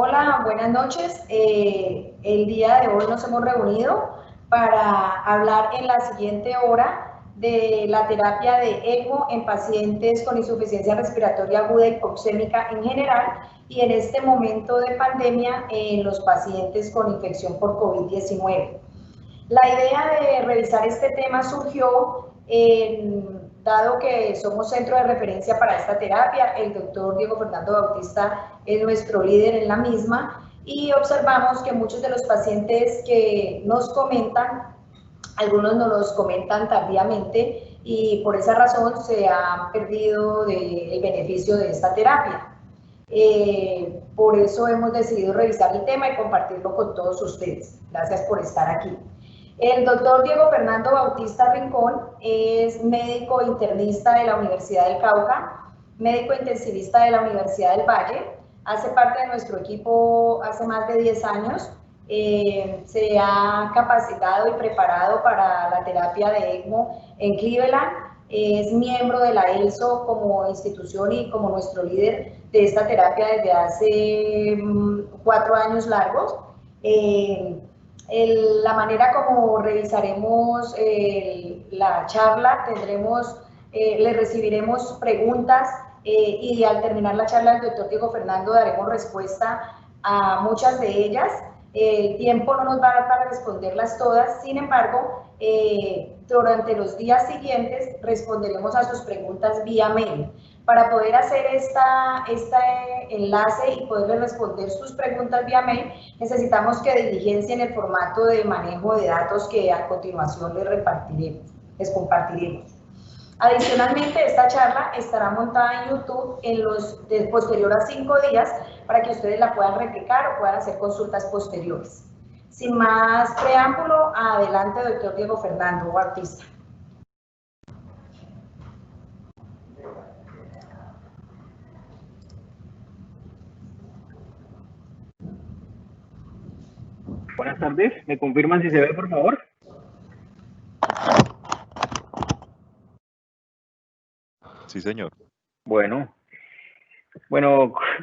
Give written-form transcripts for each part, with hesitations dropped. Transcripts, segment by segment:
Hola, buenas noches. El día de hoy nos hemos reunido para hablar en la siguiente hora de la terapia de ECMO en pacientes con insuficiencia respiratoria aguda hipoxémica en general y en este momento de pandemia en los pacientes con infección por COVID-19. La idea de revisar este tema surgió dado que somos centro de referencia para esta terapia, el doctor Diego Fernando Bautista es nuestro líder en la misma y observamos que muchos de los pacientes que nos comentan, algunos nos los comentan tardíamente y por esa razón se han perdido el beneficio de esta terapia. Por eso hemos decidido revisar el tema y compartirlo con todos ustedes. Gracias por estar aquí. El doctor Diego Fernando Bautista Rincón es médico internista de la Universidad del Cauca, médico intensivista de la Universidad del Valle, hace parte de nuestro equipo hace más de 10 años, se ha capacitado y preparado para la terapia de ECMO en Cleveland, es miembro de la ELSO como institución y como nuestro líder de esta terapia desde hace 4 años largos. La manera como revisaremos la charla, le recibiremos preguntas y al terminar la charla del doctor Diego Fernando daremos respuesta a muchas de ellas. El tiempo no nos va a dar para responderlas todas, sin embargo, durante los días siguientes responderemos a sus preguntas vía mail. Para poder hacer este enlace y poderle responder sus preguntas vía mail, necesitamos que diligencien el formato de manejo de datos que a continuación les compartiremos. Adicionalmente, esta charla estará montada en YouTube posterior a 5 días para que ustedes la puedan replicar o puedan hacer consultas posteriores. Sin más preámbulo, adelante, doctor Diego Fernando Bautista. Buenas tardes, ¿me confirman si se ve, por favor? Sí, señor. Bueno,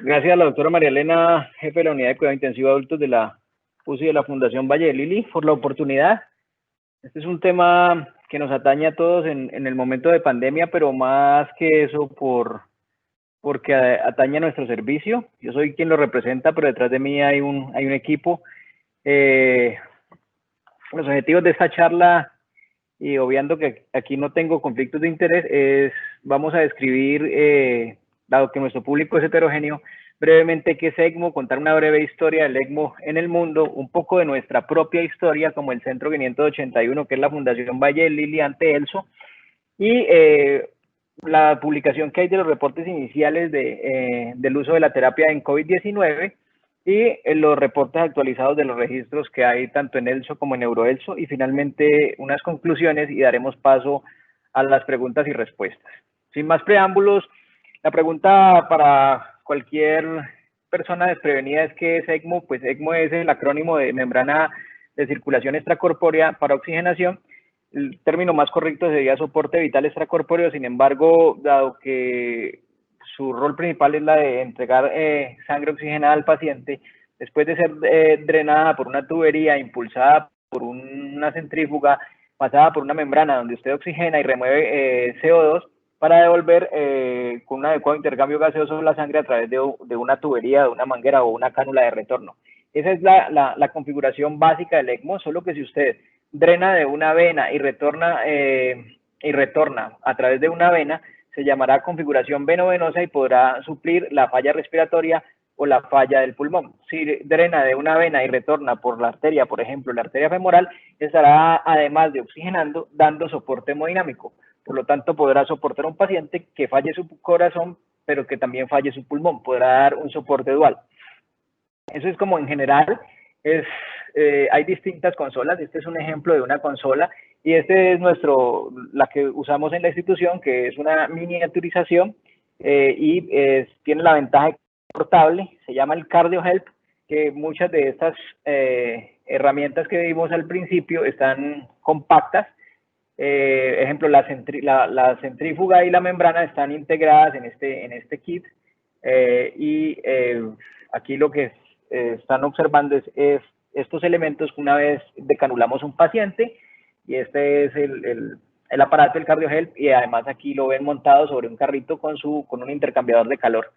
gracias a la doctora María Elena, jefe de la Unidad de Cuidado Intensivo de Adultos de la UCI de la Fundación Valle de Lili, por la oportunidad. Este es un tema que nos atañe a todos en el momento de pandemia, pero más que eso porque atañe a nuestro servicio. Yo soy quien lo representa, pero detrás de mí hay un equipo. Los objetivos de esta charla, y obviando que aquí no tengo conflictos de interés, vamos a describir, dado que nuestro público es heterogéneo, brevemente qué es ECMO, contar una breve historia del ECMO en el mundo, un poco de nuestra propia historia como el Centro 581, que es la Fundación Valle Lili ante ELSO, y la publicación que hay de los reportes iniciales del uso de la terapia en COVID-19 y los reportes actualizados de los registros que hay tanto en ELSO como en EuroELSO, y finalmente unas conclusiones y daremos paso a las preguntas y respuestas. Sin más preámbulos, la pregunta para cualquier persona desprevenida es ¿qué es ECMO? Pues ECMO es el acrónimo de membrana de circulación extracorpórea para oxigenación. El término más correcto sería soporte vital extracorpóreo, sin embargo, dado que su rol principal es la de entregar sangre oxigenada al paciente, después de ser drenada por una tubería, impulsada por una centrífuga, pasada por una membrana donde usted oxigena y remueve CO2 para devolver con un adecuado intercambio gaseoso la sangre a través de una tubería, de una manguera o una cánula de retorno. Esa es la configuración básica del ECMO, solo que si usted drena de una vena y retorna a través de una vena, se llamará configuración venovenosa y podrá suplir la falla respiratoria o la falla del pulmón. Si drena de una vena y retorna por la arteria, por ejemplo, la arteria femoral, estará, además de oxigenando, dando soporte hemodinámico. Por lo tanto, podrá soportar a un paciente que falle su corazón, pero que también falle su pulmón. Podrá dar un soporte dual. Eso es como en general. Hay distintas consolas. Este es un ejemplo de una consola. Y este es la que usamos en la institución, que es una miniaturización tiene la ventaja de que es portable, se llama el CardioHelp, que muchas de estas herramientas que vimos al principio están compactas. Ejemplo, la centrífuga y la membrana están integradas en este kit. Aquí lo que están observando es estos elementos que una vez decanulamos un paciente, y este es el aparato, el CardioHelp, y además aquí lo ven montado sobre un carrito con un intercambiador de calor.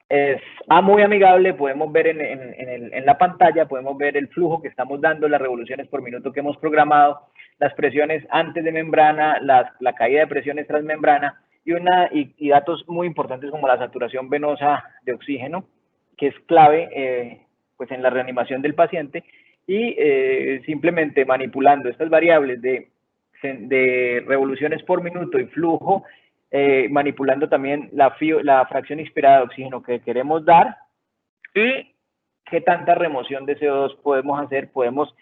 Es muy amigable, podemos ver en la pantalla, podemos ver el flujo que estamos dando, las revoluciones por minuto que hemos programado, las presiones antes de membrana, la caída de presiones tras membrana, y datos muy importantes como la saturación venosa de oxígeno, que es clave pues en la reanimación del paciente, y simplemente manipulando estas variables de revoluciones por minuto y flujo, manipulando también la fracción inspirada de oxígeno que queremos dar y qué tanta remoción de CO2 podemos hacer, podemos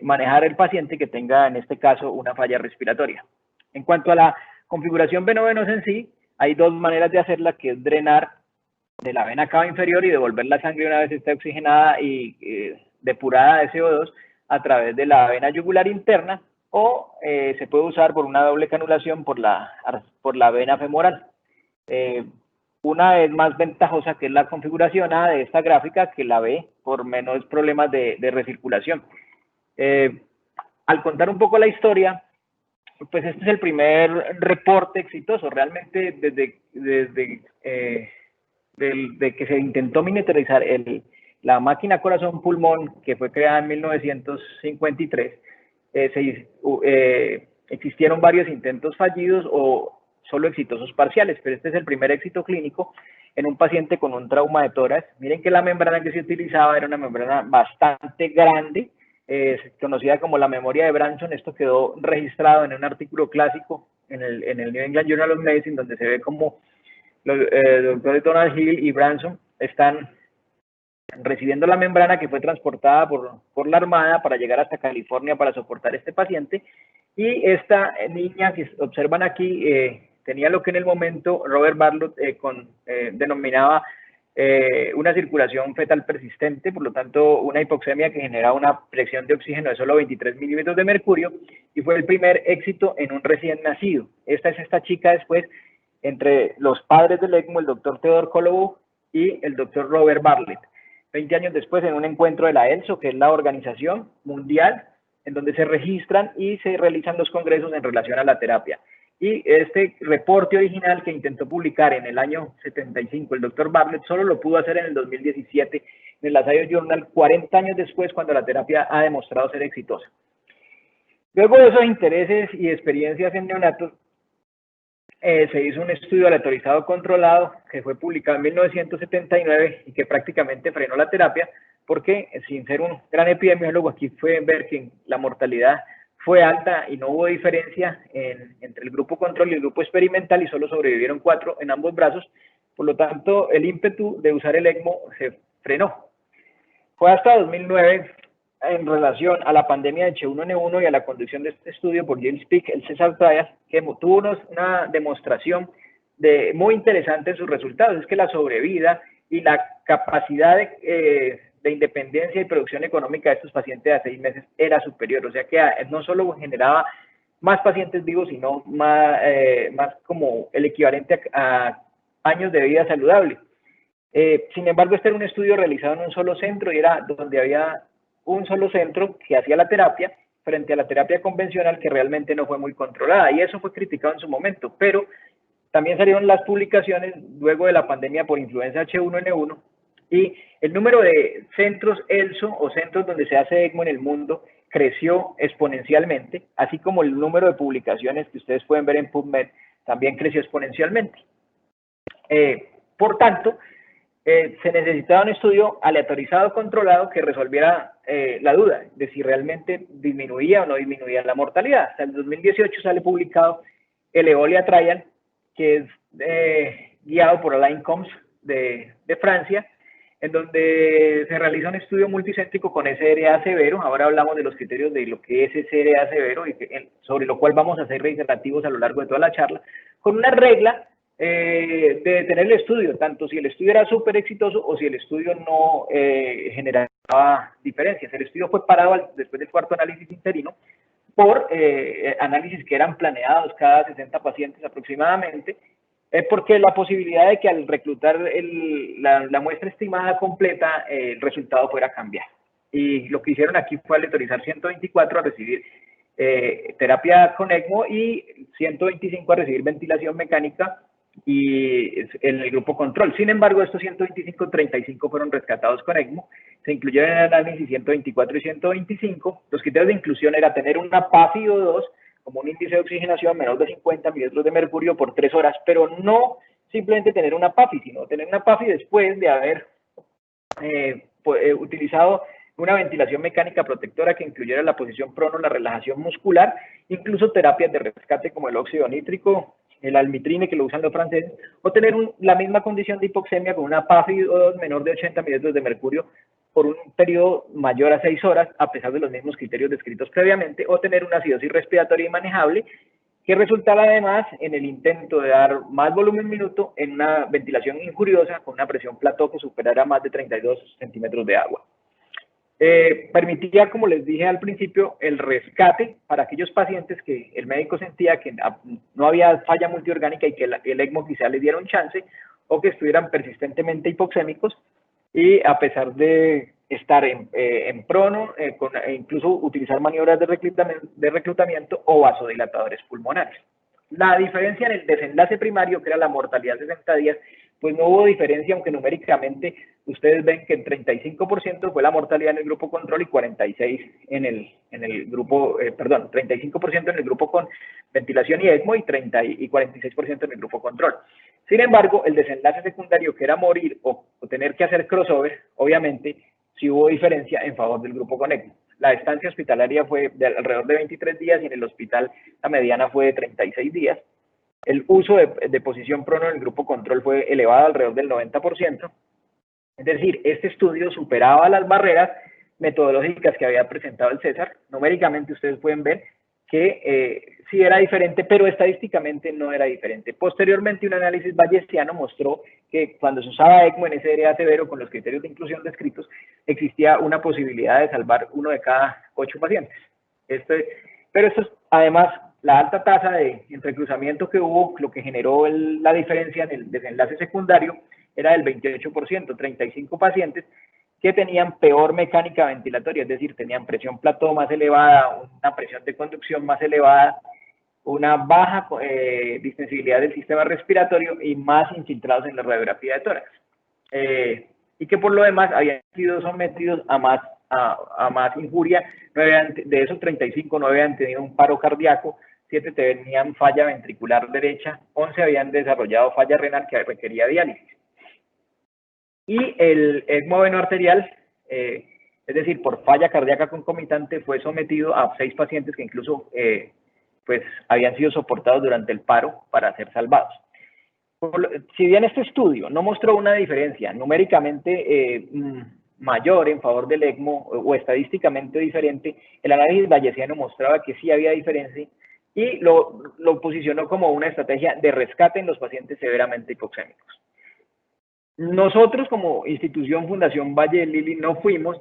manejar el paciente que tenga en este caso una falla respiratoria. En cuanto a la configuración veno-venosa en sí, hay dos maneras de hacerla, que es drenar de la vena cava inferior y devolver la sangre una vez esté oxigenada y depurada de CO2 a través de la vena yugular interna, o se puede usar por una doble canulación por la vena femoral. Una es más ventajosa, que es la configuración A de esta gráfica, que la B, por menos problemas de recirculación. Al contar un poco la historia, pues este es el primer reporte exitoso. Realmente desde que se intentó miniaturizar la máquina corazón-pulmón, que fue creada en 1953, existieron varios intentos fallidos o solo exitosos parciales, pero este es el primer éxito clínico en un paciente con un trauma de tórax. Miren que la membrana que se utilizaba era una membrana bastante grande, conocida como la memoria de Branson. Esto quedó registrado en un artículo clásico en el New England Journal of Medicine, donde se ve como los doctores Donald Hill y Branson están recibiendo la membrana que fue transportada por la Armada para llegar hasta California para soportar este paciente. Y esta niña que observan aquí tenía lo que en el momento Robert Bartlett denominaba una circulación fetal persistente, por lo tanto una hipoxemia que generaba una presión de oxígeno de solo 23 milímetros de mercurio, y fue el primer éxito en un recién nacido. Esta es esta chica después, entre los padres del ECMO, el doctor Theodore Kolobow y el doctor Robert Bartlett. 20 años después, en un encuentro de la ELSO, que es la organización mundial, en donde se registran y se realizan los congresos en relación a la terapia. Y este reporte original que intentó publicar en el año 75 el doctor Bartlett, solo lo pudo hacer en el 2017 en el Lancet Journal, 40 años después, cuando la terapia ha demostrado ser exitosa. Luego de esos intereses y experiencias en neonatos, se hizo un estudio aleatorizado controlado que fue publicado en 1979 y que prácticamente frenó la terapia, porque sin ser un gran epidemiólogo, aquí fue ver que la mortalidad fue alta y no hubo diferencia entre el grupo control y el grupo experimental, y solo sobrevivieron 4 en ambos brazos. Por lo tanto, el ímpetu de usar el ECMO se frenó. Fue hasta 2009, en relación a la pandemia de H1N1 y a la conducción de este estudio por James Peake, el Cesar Trial, que tuvo una demostración muy interesante en sus resultados. Es que la sobrevida y la capacidad de independencia y producción económica de estos pacientes a 6 meses era superior. O sea que no solo generaba más pacientes vivos, sino más como el equivalente a años de vida saludable. Sin embargo, este era un estudio realizado en un solo centro, y era donde había un solo centro que hacía la terapia frente a la terapia convencional, que realmente no fue muy controlada, y eso fue criticado en su momento. Pero también salieron las publicaciones luego de la pandemia por influenza H1N1, y el número de centros ELSO o centros donde se hace ECMO en el mundo creció exponencialmente, así como el número de publicaciones que ustedes pueden ver en PubMed también creció exponencialmente. Por tanto, se necesitaba un estudio aleatorizado controlado que resolviera la duda de si realmente disminuía o no disminuía la mortalidad. Hasta el 2018 sale publicado el Eolia Trial, que es guiado por Alain Combs de Francia, en donde se realiza un estudio multicéntrico con SRA severo. Ahora hablamos de los criterios de lo que es SRA severo, y sobre lo cual vamos a ser reiterativos a lo largo de toda la charla, con una regla de detener el estudio, tanto si el estudio era súper exitoso o si el estudio no generaba diferencias. El estudio fue parado después del cuarto análisis interino por análisis que eran planeados cada 60 pacientes aproximadamente, Porque la posibilidad de que al reclutar la muestra estimada completa, el resultado fuera a cambiar. Y lo que hicieron aquí fue aleatorizar 124 a recibir terapia con ECMO y 125 a recibir ventilación mecánica y en el grupo control. Sin embargo, estos 125, 35 fueron rescatados con ECMO. Se incluyeron en el análisis 124 y 125. Los criterios de inclusión era tener una PAFI-O2 como un índice de oxigenación menor de 50 mililitros de mercurio por 3 horas, pero no simplemente tener una PAFI, sino tener una PAFI después de haber utilizado una ventilación mecánica protectora que incluyera la posición prono, la relajación muscular, incluso terapias de rescate como el óxido nítrico, el almitrine, que lo usan los franceses, o tener la misma condición de hipoxemia con una PAFI-O2 menor de 80 mililitros de mercurio por un periodo mayor a 6 horas, a pesar de los mismos criterios descritos previamente, o tener una acidosis respiratoria inmanejable, que resultara además en el intento de dar más volumen minuto en una ventilación injuriosa con una presión plató que superara más de 32 centímetros de agua. Permitía, como les dije al principio, el rescate para aquellos pacientes que el médico sentía que no había falla multiorgánica y que el ECMO quizá les diera un chance, o que estuvieran persistentemente hipoxémicos, y a pesar de estar en prono, incluso utilizar maniobras de reclutamiento o vasodilatadores pulmonares. La diferencia en el desenlace primario, que era la mortalidad de 60 días, pues no hubo diferencia, aunque numéricamente ustedes ven que el 35% fue la mortalidad en el grupo control y 46% en el grupo, 35% en el grupo con ventilación y ECMO y 46% en el grupo control. Sin embargo, el desenlace secundario, que era morir o tener que hacer crossover, obviamente sí hubo diferencia en favor del grupo con ECMO. La estancia hospitalaria fue de alrededor de 23 días y en el hospital la mediana fue de 36 días. El uso de posición prono en el grupo control fue elevado alrededor del 90%. Es decir, este estudio superaba las barreras metodológicas que había presentado el César. Numéricamente ustedes pueden ver que sí era diferente, pero estadísticamente no era diferente. Posteriormente, un análisis bayesiano mostró que cuando se usaba ECMO en SDA severo con los criterios de inclusión descritos, existía una posibilidad de salvar 1 de cada 8 pacientes. Pero esto es, además, la alta tasa de entrecruzamiento que hubo, lo que generó la diferencia en el desenlace secundario, era del 28%, 35 pacientes que tenían peor mecánica ventilatoria, es decir, tenían presión plató más elevada, una presión de conducción más elevada, una baja distensibilidad del sistema respiratorio y más infiltrados en la radiografía de tórax. Y que por lo demás habían sido sometidos a más injuria. De esos 35, 9 habían tenido un paro cardíaco, 7 tenían falla ventricular derecha, 11 habían desarrollado falla renal que requería diálisis. Y el ECMO venoarterial, es decir, por falla cardíaca concomitante, fue sometido a 6 pacientes que incluso pues habían sido soportados durante el paro para ser salvados. Si bien este estudio no mostró una diferencia numéricamente mayor en favor del ECMO o estadísticamente diferente, el análisis bayesiano mostraba que sí había diferencia y lo posicionó como una estrategia de rescate en los pacientes severamente hipoxémicos. Nosotros como institución Fundación Valle del Lili no fuimos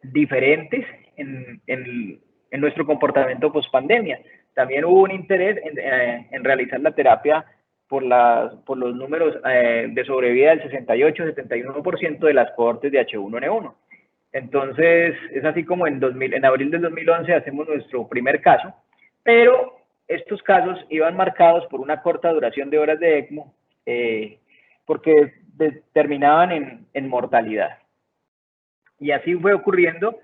diferentes en nuestro comportamiento post-pandemia. También hubo un interés en realizar la terapia por los números de sobrevida del 68-71% de las cohortes de H1N1. Entonces, es así como en abril del 2011 hacemos nuestro primer caso, pero estos casos iban marcados por una corta duración de horas de ECMO, porque terminaban en mortalidad. Y así fue ocurriendo.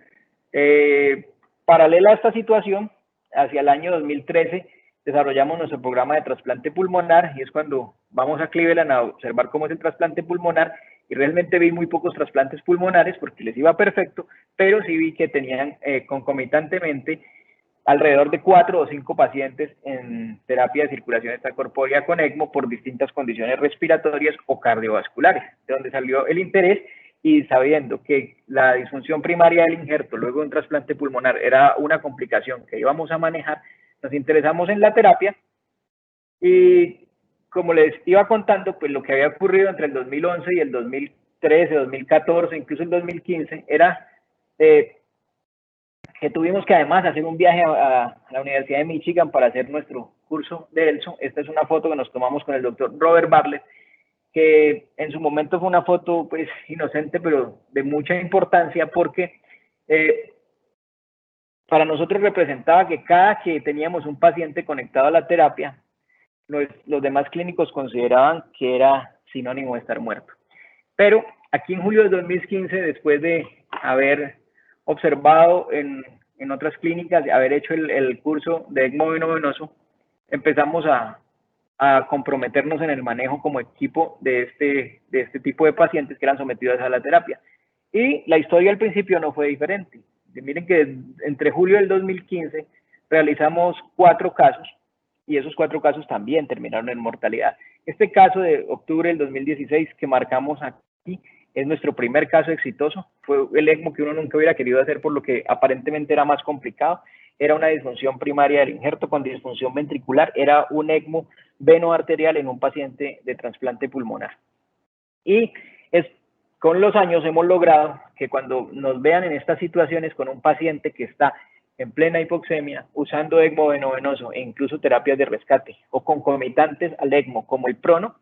Paralela a esta situación, hacia el año 2013, desarrollamos nuestro programa de trasplante pulmonar, y es cuando vamos a Cleveland a observar cómo es el trasplante pulmonar, y realmente vi muy pocos trasplantes pulmonares porque les iba perfecto, pero sí vi que tenían concomitantemente alrededor de 4 o 5 pacientes en terapia de circulación extracorpórea con ECMO por distintas condiciones respiratorias o cardiovasculares, de donde salió el interés. Y sabiendo que la disfunción primaria del injerto luego de un trasplante pulmonar era una complicación que íbamos a manejar, nos interesamos en la terapia. Y como les iba contando, pues lo que había ocurrido entre el 2011 y el 2013, 2014, incluso el 2015, era que tuvimos que además hacer un viaje a la Universidad de Michigan para hacer nuestro curso de ELSO. Esta es una foto que nos tomamos con el doctor Robert Bartlett, que en su momento fue una foto pues inocente, pero de mucha importancia porque para nosotros representaba que cada que teníamos un paciente conectado a la terapia, los demás clínicos consideraban que era sinónimo de estar muerto. Pero aquí en julio de 2015, después de haber observado en otras clínicas, de haber hecho el curso de ECMO venovenoso, empezamos a comprometernos en el manejo como equipo de este tipo de pacientes que eran sometidos a la terapia. Y la historia al principio no fue diferente. Miren que entre julio del 2015 realizamos 4 casos y esos 4 casos también terminaron en mortalidad. Este caso de octubre del 2016 que marcamos aquí es nuestro primer caso exitoso. Fue el ECMO que uno nunca hubiera querido hacer por lo que aparentemente era más complicado. Era una disfunción primaria del injerto con disfunción ventricular. Era un ECMO venoarterial en un paciente de trasplante pulmonar. Y con los años hemos logrado que cuando nos vean en estas situaciones con un paciente que está en plena hipoxemia, usando ECMO venovenoso e incluso terapias de rescate o concomitantes al ECMO como el prono,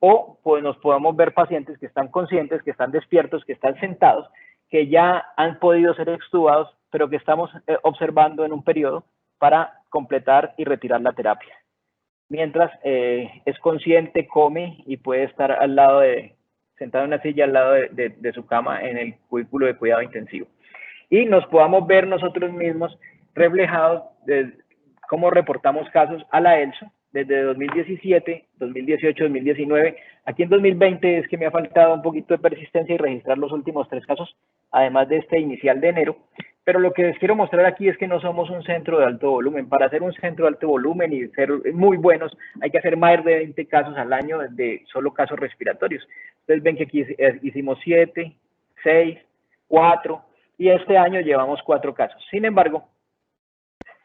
o pues nos podemos ver pacientes que están conscientes, que están despiertos, que están sentados, que ya han podido ser extubados, pero que estamos observando en un periodo para completar y retirar la terapia. Mientras es consciente, come y puede estar al lado sentado en una silla al lado de su cama en el cubículo de cuidado intensivo. Y nos podamos ver nosotros mismos reflejados de cómo reportamos casos a la ELSO desde 2017, 2018, 2019. Aquí en 2020 es que me ha faltado un poquito de persistencia y registrar los últimos 3 casos, además de este inicial de enero. Pero lo que les quiero mostrar aquí es que no somos un centro de alto volumen. Para hacer un centro de alto volumen y ser muy buenos, hay que hacer más de 20 casos al año de solo casos respiratorios. Ustedes ven que aquí hicimos 7, 6, 4, y este año llevamos 4 casos. Sin embargo,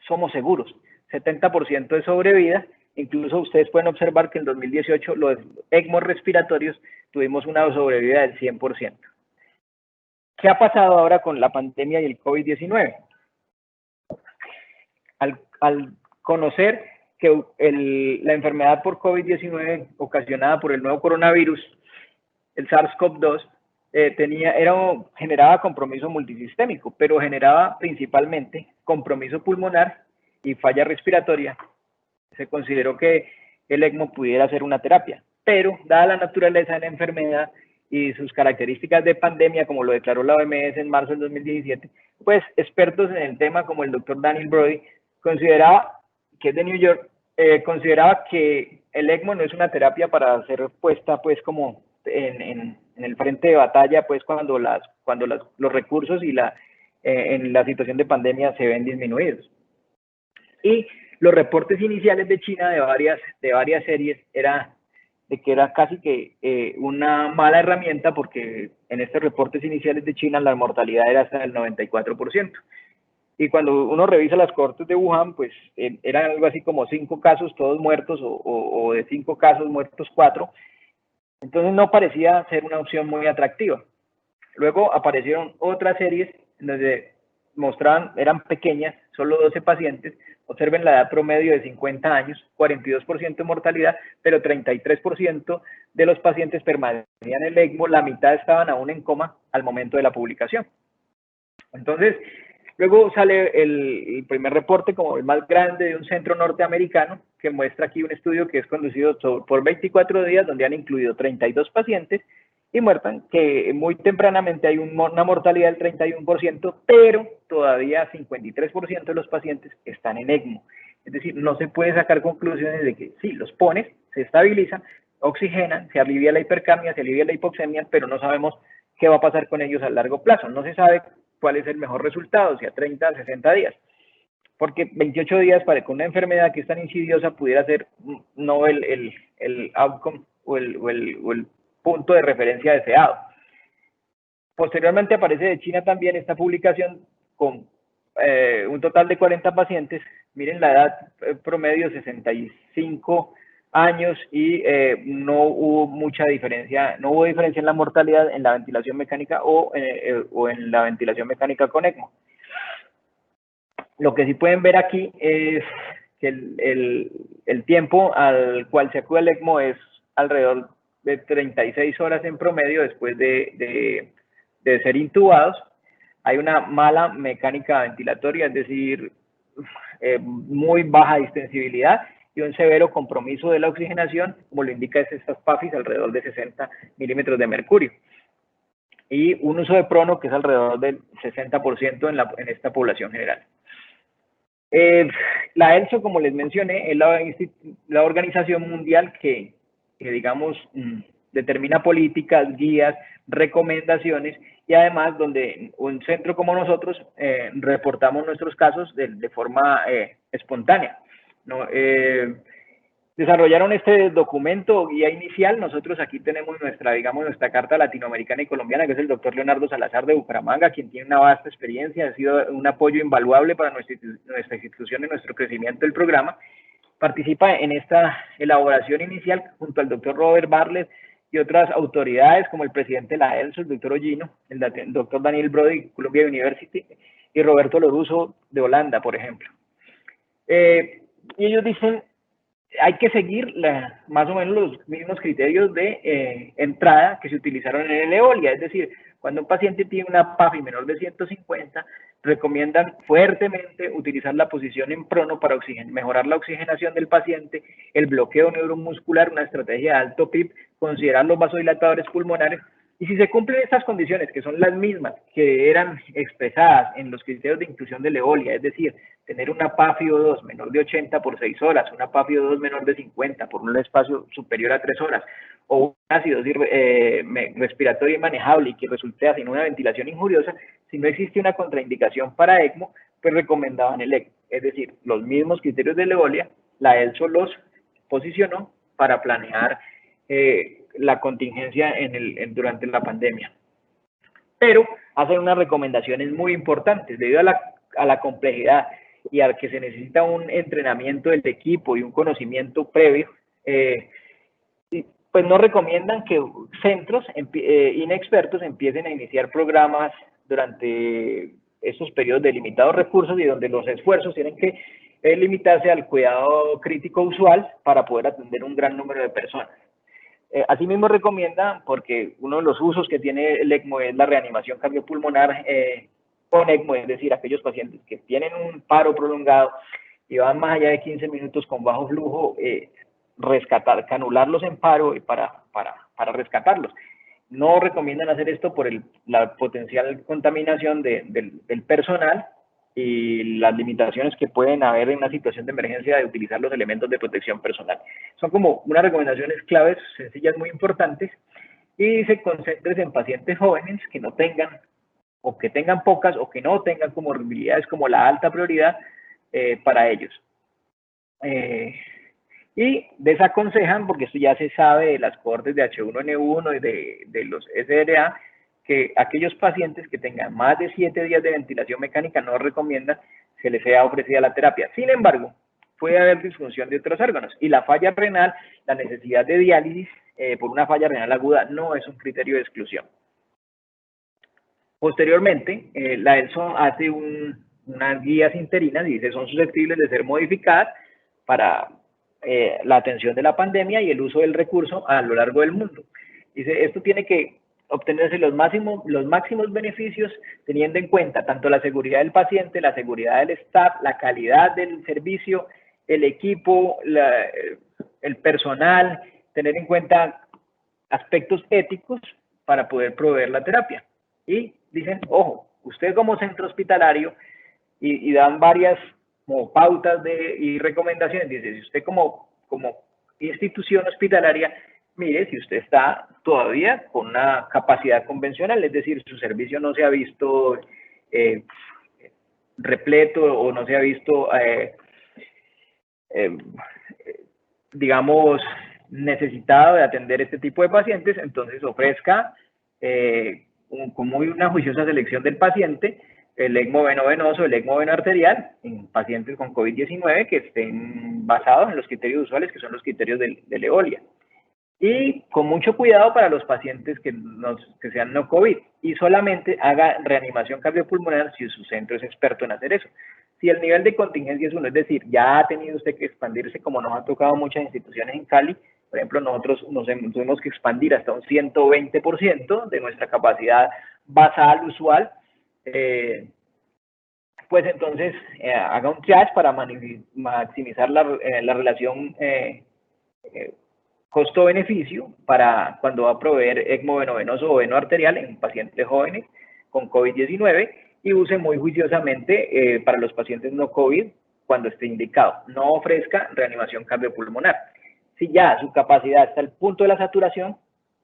somos seguros, 70% de sobrevida. Incluso ustedes pueden observar que en 2018 los ECMO respiratorios tuvimos una sobrevida del 100%. ¿Qué ha pasado ahora con la pandemia y el COVID-19? Al conocer que la enfermedad por COVID-19 ocasionada por el nuevo coronavirus, el SARS-CoV-2, generaba compromiso multisistémico, pero generaba principalmente compromiso pulmonar y falla respiratoria. Se consideró que el ECMO pudiera ser una terapia, pero dada la naturaleza de la enfermedad y sus características de pandemia, como lo declaró la OMS en marzo del 2017, pues expertos en el tema como el doctor Daniel Brody, consideraba, que es de New York, consideraba que el ECMO no es una terapia para ser puesta pues como en el frente de batalla, pues cuando los recursos y en la situación de pandemia se ven disminuidos. Y los reportes iniciales de China de varias series era de que era casi que una mala herramienta, porque en estos reportes iniciales de China la mortalidad era hasta el 94%. Y cuando uno revisa las cohortes de Wuhan, pues eran algo así como 5 casos todos muertos, o de 5 casos muertos 4. Entonces no parecía ser una opción muy atractiva. Luego aparecieron otras series donde mostraban, eran pequeñas, solo 12 pacientes. Observen la edad promedio de 50 años, 42% de mortalidad, pero 33% de los pacientes permanecían en el ECMO, la mitad estaban aún en coma al momento de la publicación. Entonces, luego sale el primer reporte como el más grande de un centro norteamericano, que muestra aquí un estudio que es conducido por 24 días, donde han incluido 32 pacientes, y muestran que muy tempranamente hay una mortalidad del 31%, pero todavía 53% de los pacientes están en ECMO. Es decir, no se puede sacar conclusiones de que sí, los pones, se estabilizan, oxigenan, se alivia la hipercapnia, se alivia la hipoxemia, pero no sabemos qué va a pasar con ellos a largo plazo. No se sabe cuál es el mejor resultado, si a 30, a 60 días. Porque 28 días para que una enfermedad que es tan insidiosa pudiera ser no el outcome o el punto de referencia deseado. Posteriormente aparece de China también esta publicación con un total de 40 pacientes. Miren la edad promedio, 65 años, y no hubo mucha diferencia, no hubo diferencia en la mortalidad en la ventilación mecánica o en la ventilación mecánica con ECMO. Lo que sí pueden ver aquí es que el tiempo al cual se acude al ECMO es alrededor de 36 horas en promedio después de ser intubados. Hay una mala mecánica ventilatoria, es decir, muy baja distensibilidad y un severo compromiso de la oxigenación, como lo indica estas PAFIs, alrededor de 60 milímetros de mercurio. Y un uso de prono que es alrededor del 60% en esta población general. La ELSO, como les mencioné, es la organización mundial que digamos, determina políticas, guías, recomendaciones y además donde un centro como nosotros reportamos nuestros casos de forma espontánea, ¿no? Desarrollaron este documento o guía inicial. Nosotros aquí tenemos nuestra carta latinoamericana y colombiana, que es el doctor Leonardo Salazar de Bucaramanga, quien tiene una vasta experiencia, ha sido un apoyo invaluable para nuestra institución y nuestro crecimiento del programa. Participa en esta elaboración inicial junto al doctor Robert Bartlett y otras autoridades como el presidente de la ELSO, el doctor Ollino, el doctor Daniel Brody, Columbia University, y Roberto Loruso de Holanda, por ejemplo. Y ellos dicen, hay que seguir más o menos los mismos criterios de entrada que se utilizaron en el EOLIA, es decir, cuando un paciente tiene una PAFI menor de 150, recomiendan fuertemente utilizar la posición en prono para mejorar la oxigenación del paciente, el bloqueo neuromuscular, una estrategia de alto PIB, considerar los vasodilatadores pulmonares. Y si se cumplen estas condiciones, que son las mismas que eran expresadas en los criterios de inclusión de EOLIA, es decir, tener una PAFI O2 menor de 80 por 6 horas, una PAFI O2 menor de 50 por un espacio superior a 3 horas, o una acidosis respiratoria manejable y que resulte sin una ventilación injuriosa, si no existe una contraindicación para ECMO, pues recomendaban el ECMO. Es decir, los mismos criterios de EOLIA, la ELSO los posicionó para planear la contingencia durante la pandemia. Pero hacen unas recomendaciones muy importantes debido a la complejidad y a que se necesita un entrenamiento del equipo y un conocimiento previo. Pues no recomiendan que centros inexpertos empiecen a iniciar programas durante estos periodos de limitados recursos y donde los esfuerzos tienen que limitarse al cuidado crítico usual para poder atender un gran número de personas. Asimismo recomienda, porque uno de los usos que tiene el ECMO es la reanimación cardiopulmonar con ECMO, es decir, aquellos pacientes que tienen un paro prolongado y van más allá de 15 minutos con bajo flujo, canularlos en paro para rescatarlos. No recomiendan hacer esto por la potencial contaminación del personal y las limitaciones que pueden haber en una situación de emergencia de utilizar los elementos de protección personal. Son como unas recomendaciones claves, sencillas, muy importantes, y se concentren en pacientes jóvenes que no tengan, o que tengan pocas, o que no tengan comorbilidades como la alta prioridad para ellos. Y desaconsejan, porque esto ya se sabe de las cohortes de H1N1 y de los SRA, que aquellos pacientes que tengan más de 7 días de ventilación mecánica no recomiendan que les sea ofrecida la terapia. Sin embargo, puede haber disfunción de otros órganos y la falla renal, la necesidad de diálisis por una falla renal aguda no es un criterio de exclusión. Posteriormente, la ELSO hace unas guías interinas y dice son susceptibles de ser modificadas para la atención de la pandemia y el uso del recurso a lo largo del mundo. Dice, esto tiene que obtenerse los máximos beneficios teniendo en cuenta tanto la seguridad del paciente, la seguridad del staff, la calidad del servicio, el equipo, el personal, tener en cuenta aspectos éticos para poder proveer la terapia. Y dicen, ojo, usted como centro hospitalario, y dan varias como pautas y recomendaciones, dice, si usted como institución hospitalaria, mire, si usted está todavía con una capacidad convencional, es decir, su servicio no se ha visto repleto o no se ha visto, digamos, necesitado de atender este tipo de pacientes, entonces ofrezca como una juiciosa selección del paciente, el ECMO veno-venoso, el ECMO veno-arterial en pacientes con COVID-19 que estén basados en los criterios usuales, que son los criterios de EOLIA. Y con mucho cuidado para los pacientes que sean no COVID y solamente haga reanimación cardiopulmonar si su centro es experto en hacer eso. Si el nivel de contingencia es 1, es decir, ya ha tenido usted que expandirse, como nos ha tocado muchas instituciones en Cali, por ejemplo, nosotros nos tuvimos que expandir hasta un 120% de nuestra capacidad basal usual, pues entonces haga un triage para maximizar la relación costo-beneficio para cuando va a proveer ECMO venovenoso o veno arterial en pacientes jóvenes con COVID-19 y use muy juiciosamente para los pacientes no COVID cuando esté indicado. No ofrezca reanimación cardiopulmonar. Si ya su capacidad está al punto de la saturación,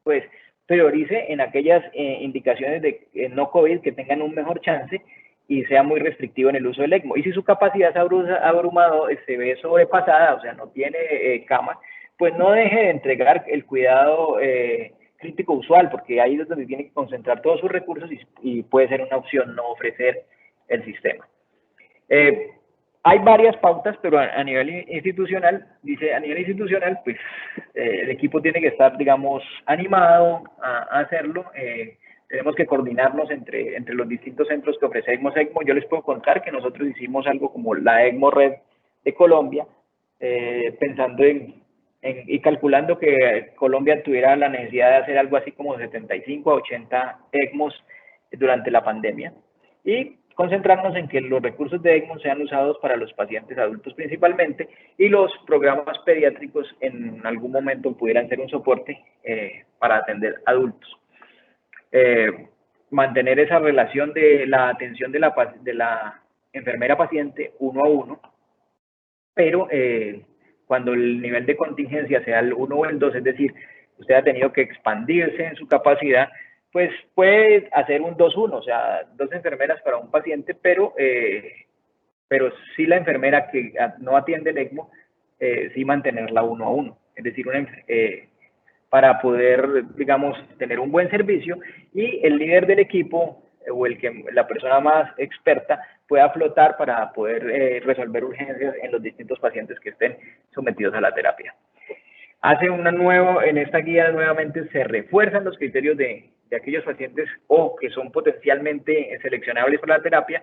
pues priorice en aquellas indicaciones de no COVID que tengan un mejor chance y sea muy restrictivo en el uso del ECMO. Y si su capacidad abrumado se ve sobrepasada, o sea, no tiene cama, pues no deje de entregar el cuidado crítico usual, porque ahí es donde tiene que concentrar todos sus recursos y puede ser una opción no ofrecer el sistema. Hay varias pautas, pero a nivel institucional, pues el equipo tiene que estar, digamos, animado a hacerlo. Tenemos que coordinarnos entre los distintos centros que ofrecemos ECMO. Yo les puedo contar que nosotros hicimos algo como la ECMO Red de Colombia, pensando y calculando que Colombia tuviera la necesidad de hacer algo así como 75 a 80 ECMOs durante la pandemia. Y concentrarnos en que los recursos de ECMO sean usados para los pacientes adultos principalmente y los programas pediátricos en algún momento pudieran ser un soporte para atender adultos. Mantener esa relación de la atención de la enfermera paciente 1 a 1, pero cuando el nivel de contingencia sea el 1 o el 2, es decir, usted ha tenido que expandirse en su capacidad, pues puede hacer un 2-1, o sea, 2 enfermeras para un paciente, pero sí la enfermera que no atiende el ECMO, sí mantenerla 1 a 1, es decir, para poder, digamos, tener un buen servicio y el líder del equipo o la persona más experta pueda flotar para poder resolver urgencias en los distintos pacientes que estén sometidos a la terapia. En esta guía nuevamente se refuerzan los criterios de aquellos pacientes o que son potencialmente seleccionables para la terapia,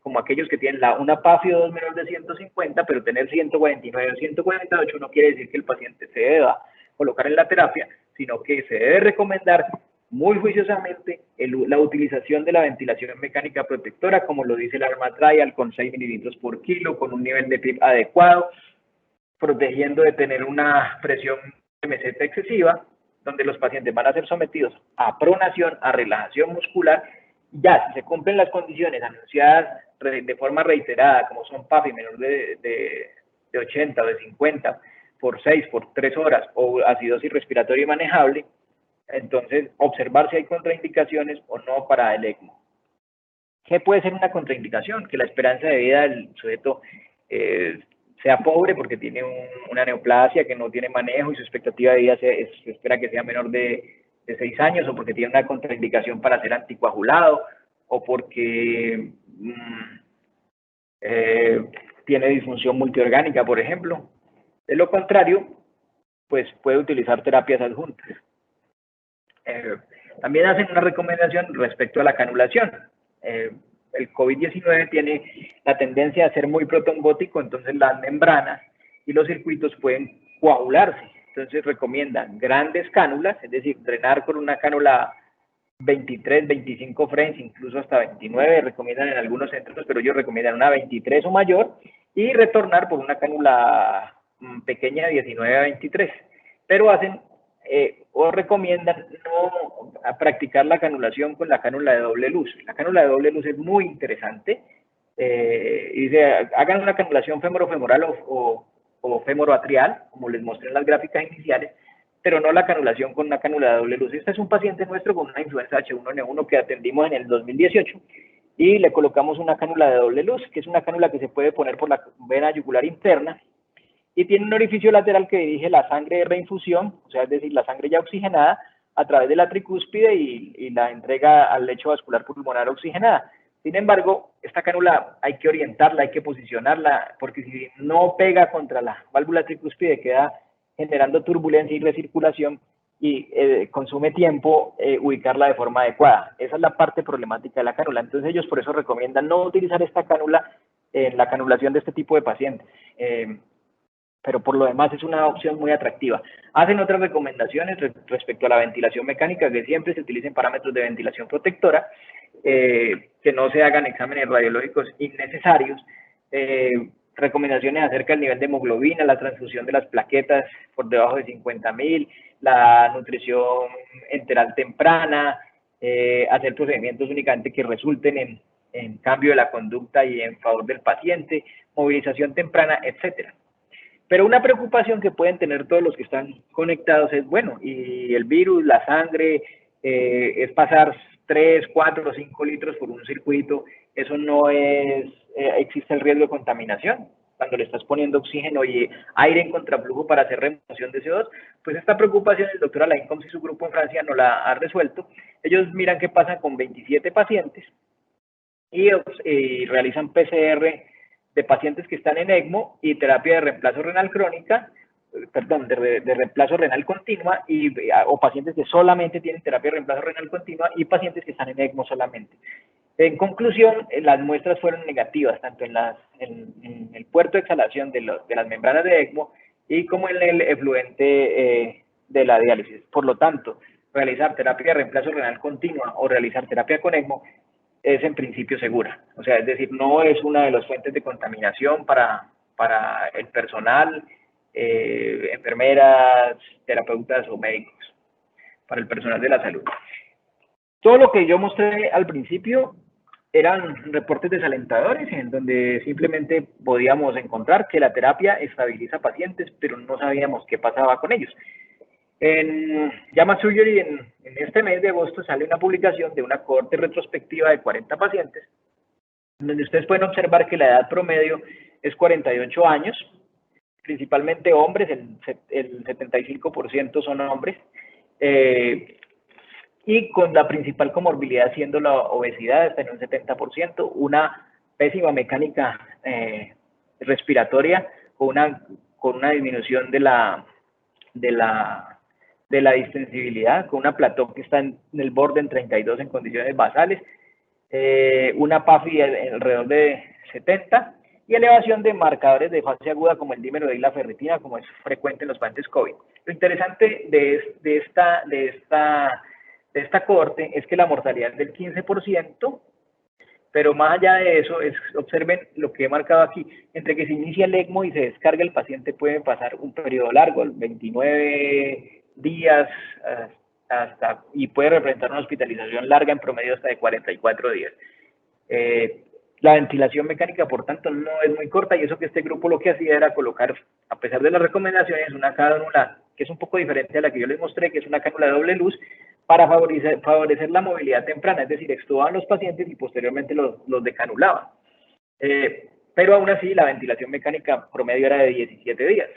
como aquellos que tienen una PAFI-2 menor de 150, pero tener 149 o 148 no quiere decir que el paciente se deba colocar en la terapia, sino que se debe recomendar muy juiciosamente la utilización de la ventilación mecánica protectora, como lo dice el ARMA Trial, con 6 mililitros por kilo, con un nivel de PIB adecuado, protegiendo de tener una presión meseta excesiva, donde los pacientes van a ser sometidos a pronación, a relajación muscular. Ya, si se cumplen las condiciones anunciadas de forma reiterada, como son PAFI menor de 80 o de 50 por 6, por 3 horas, o acidosis respiratoria y manejable, entonces observar si hay contraindicaciones o no para el ECMO. ¿Qué puede ser una contraindicación? Que la esperanza de vida del sujeto sea pobre porque tiene una neoplasia que no tiene manejo y su expectativa de vida se espera que sea menor de 6 años, o porque tiene una contraindicación para ser anticoagulado, o porque tiene disfunción multiorgánica, por ejemplo. De lo contrario, pues puede utilizar terapias adjuntas. También hacen una recomendación respecto a la canulación. El COVID-19 tiene la tendencia a ser muy protrombótico, entonces las membranas y los circuitos pueden coagularse. Entonces recomiendan grandes cánulas, es decir, drenar con una cánula 23, 25 frames, incluso hasta 29, recomiendan en algunos centros, pero ellos recomiendan una 23 o mayor, y retornar por una cánula pequeña 19 a 23. Pero hacen o recomiendan no practicar la canulación con la cánula de doble luz. La cánula de doble luz es muy interesante. Y dice, hagan una canulación femorofemoral o femoroatrial, como les mostré en las gráficas iniciales, pero no la canulación con una cánula de doble luz. Este es un paciente nuestro con una influenza H1N1 que atendimos en el 2018 y le colocamos una cánula de doble luz, que es una cánula que se puede poner por la vena yugular interna y tiene un orificio lateral que dirige la sangre de reinfusión, o sea, es decir, la sangre ya oxigenada, a través de la tricúspide y la entrega al lecho vascular pulmonar oxigenada. Sin embargo, esta cánula hay que orientarla, hay que posicionarla, porque si no pega contra la válvula tricúspide queda generando turbulencia y recirculación y consume tiempo ubicarla de forma adecuada. Esa es la parte problemática de la cánula. Entonces ellos por eso recomiendan no utilizar esta cánula en la canulación de este tipo de pacientes. Pero por lo demás es una opción muy atractiva. Hacen otras recomendaciones respecto a la ventilación mecánica, que siempre se utilicen parámetros de ventilación protectora, que no se hagan exámenes radiológicos innecesarios, recomendaciones acerca del nivel de hemoglobina, la transfusión de las plaquetas por debajo de 50.000, la nutrición enteral temprana, hacer procedimientos únicamente que resulten en cambio de la conducta y en favor del paciente, movilización temprana, etcétera. Pero una preocupación que pueden tener todos los que están conectados es, bueno, y el virus, la sangre, es pasar 3, 4 o 5 litros por un circuito, eso no es, existe el riesgo de contaminación. Cuando le estás poniendo oxígeno y aire en contraflujo para hacer remoción de CO2, pues esta preocupación el doctor Alain Combs y su grupo en Francia no la ha resuelto. Ellos miran qué pasa con 27 pacientes y realizan PCR de pacientes que están en ECMO y terapia de reemplazo renal crónica, perdón, de reemplazo renal continua, o pacientes que solamente tienen terapia de reemplazo renal continua y pacientes que están en ECMO solamente. En conclusión, las muestras fueron negativas, tanto en el puerto de exhalación de las membranas de ECMO y como en el efluente de la diálisis. Por lo tanto, realizar terapia de reemplazo renal continua o realizar terapia con ECMO es en principio segura. O sea, es decir, no es una de las fuentes de contaminación para el personal, enfermeras, terapeutas o médicos, para el personal de la salud. Todo lo que yo mostré al principio eran reportes desalentadores en donde simplemente podíamos encontrar que la terapia estabiliza pacientes, pero no sabíamos qué pasaba con ellos. En JAMA Surgery, en este mes de agosto, sale una publicación de una cohorte retrospectiva de 40 pacientes, donde ustedes pueden observar que la edad promedio es 48 años, principalmente hombres, el 75% son hombres, y con la principal comorbilidad siendo la obesidad, está en un 70%, una pésima mecánica respiratoria, con una disminución de la distensibilidad, con una plató que está en el borde en 32 en condiciones basales, una PAFI alrededor de 70 y elevación de marcadores de fase aguda como el dímero y la ferritina, como es frecuente en los pacientes COVID. Lo interesante de esta cohorte es que la mortalidad es del 15%, pero más allá de eso, observen lo que he marcado aquí, entre que se inicia el ECMO y se descarga el paciente puede pasar un periodo largo, 29 días, y puede representar una hospitalización larga, en promedio hasta de 44 días. La ventilación mecánica, por tanto, no es muy corta, y eso que este grupo lo que hacía era colocar, a pesar de las recomendaciones, una cánula que es un poco diferente a la que yo les mostré, que es una cánula de doble luz, para favorecer la movilidad temprana, es decir, extubaban los pacientes y posteriormente los decanulaban. Pero aún así, la ventilación mecánica promedio era de 17 días.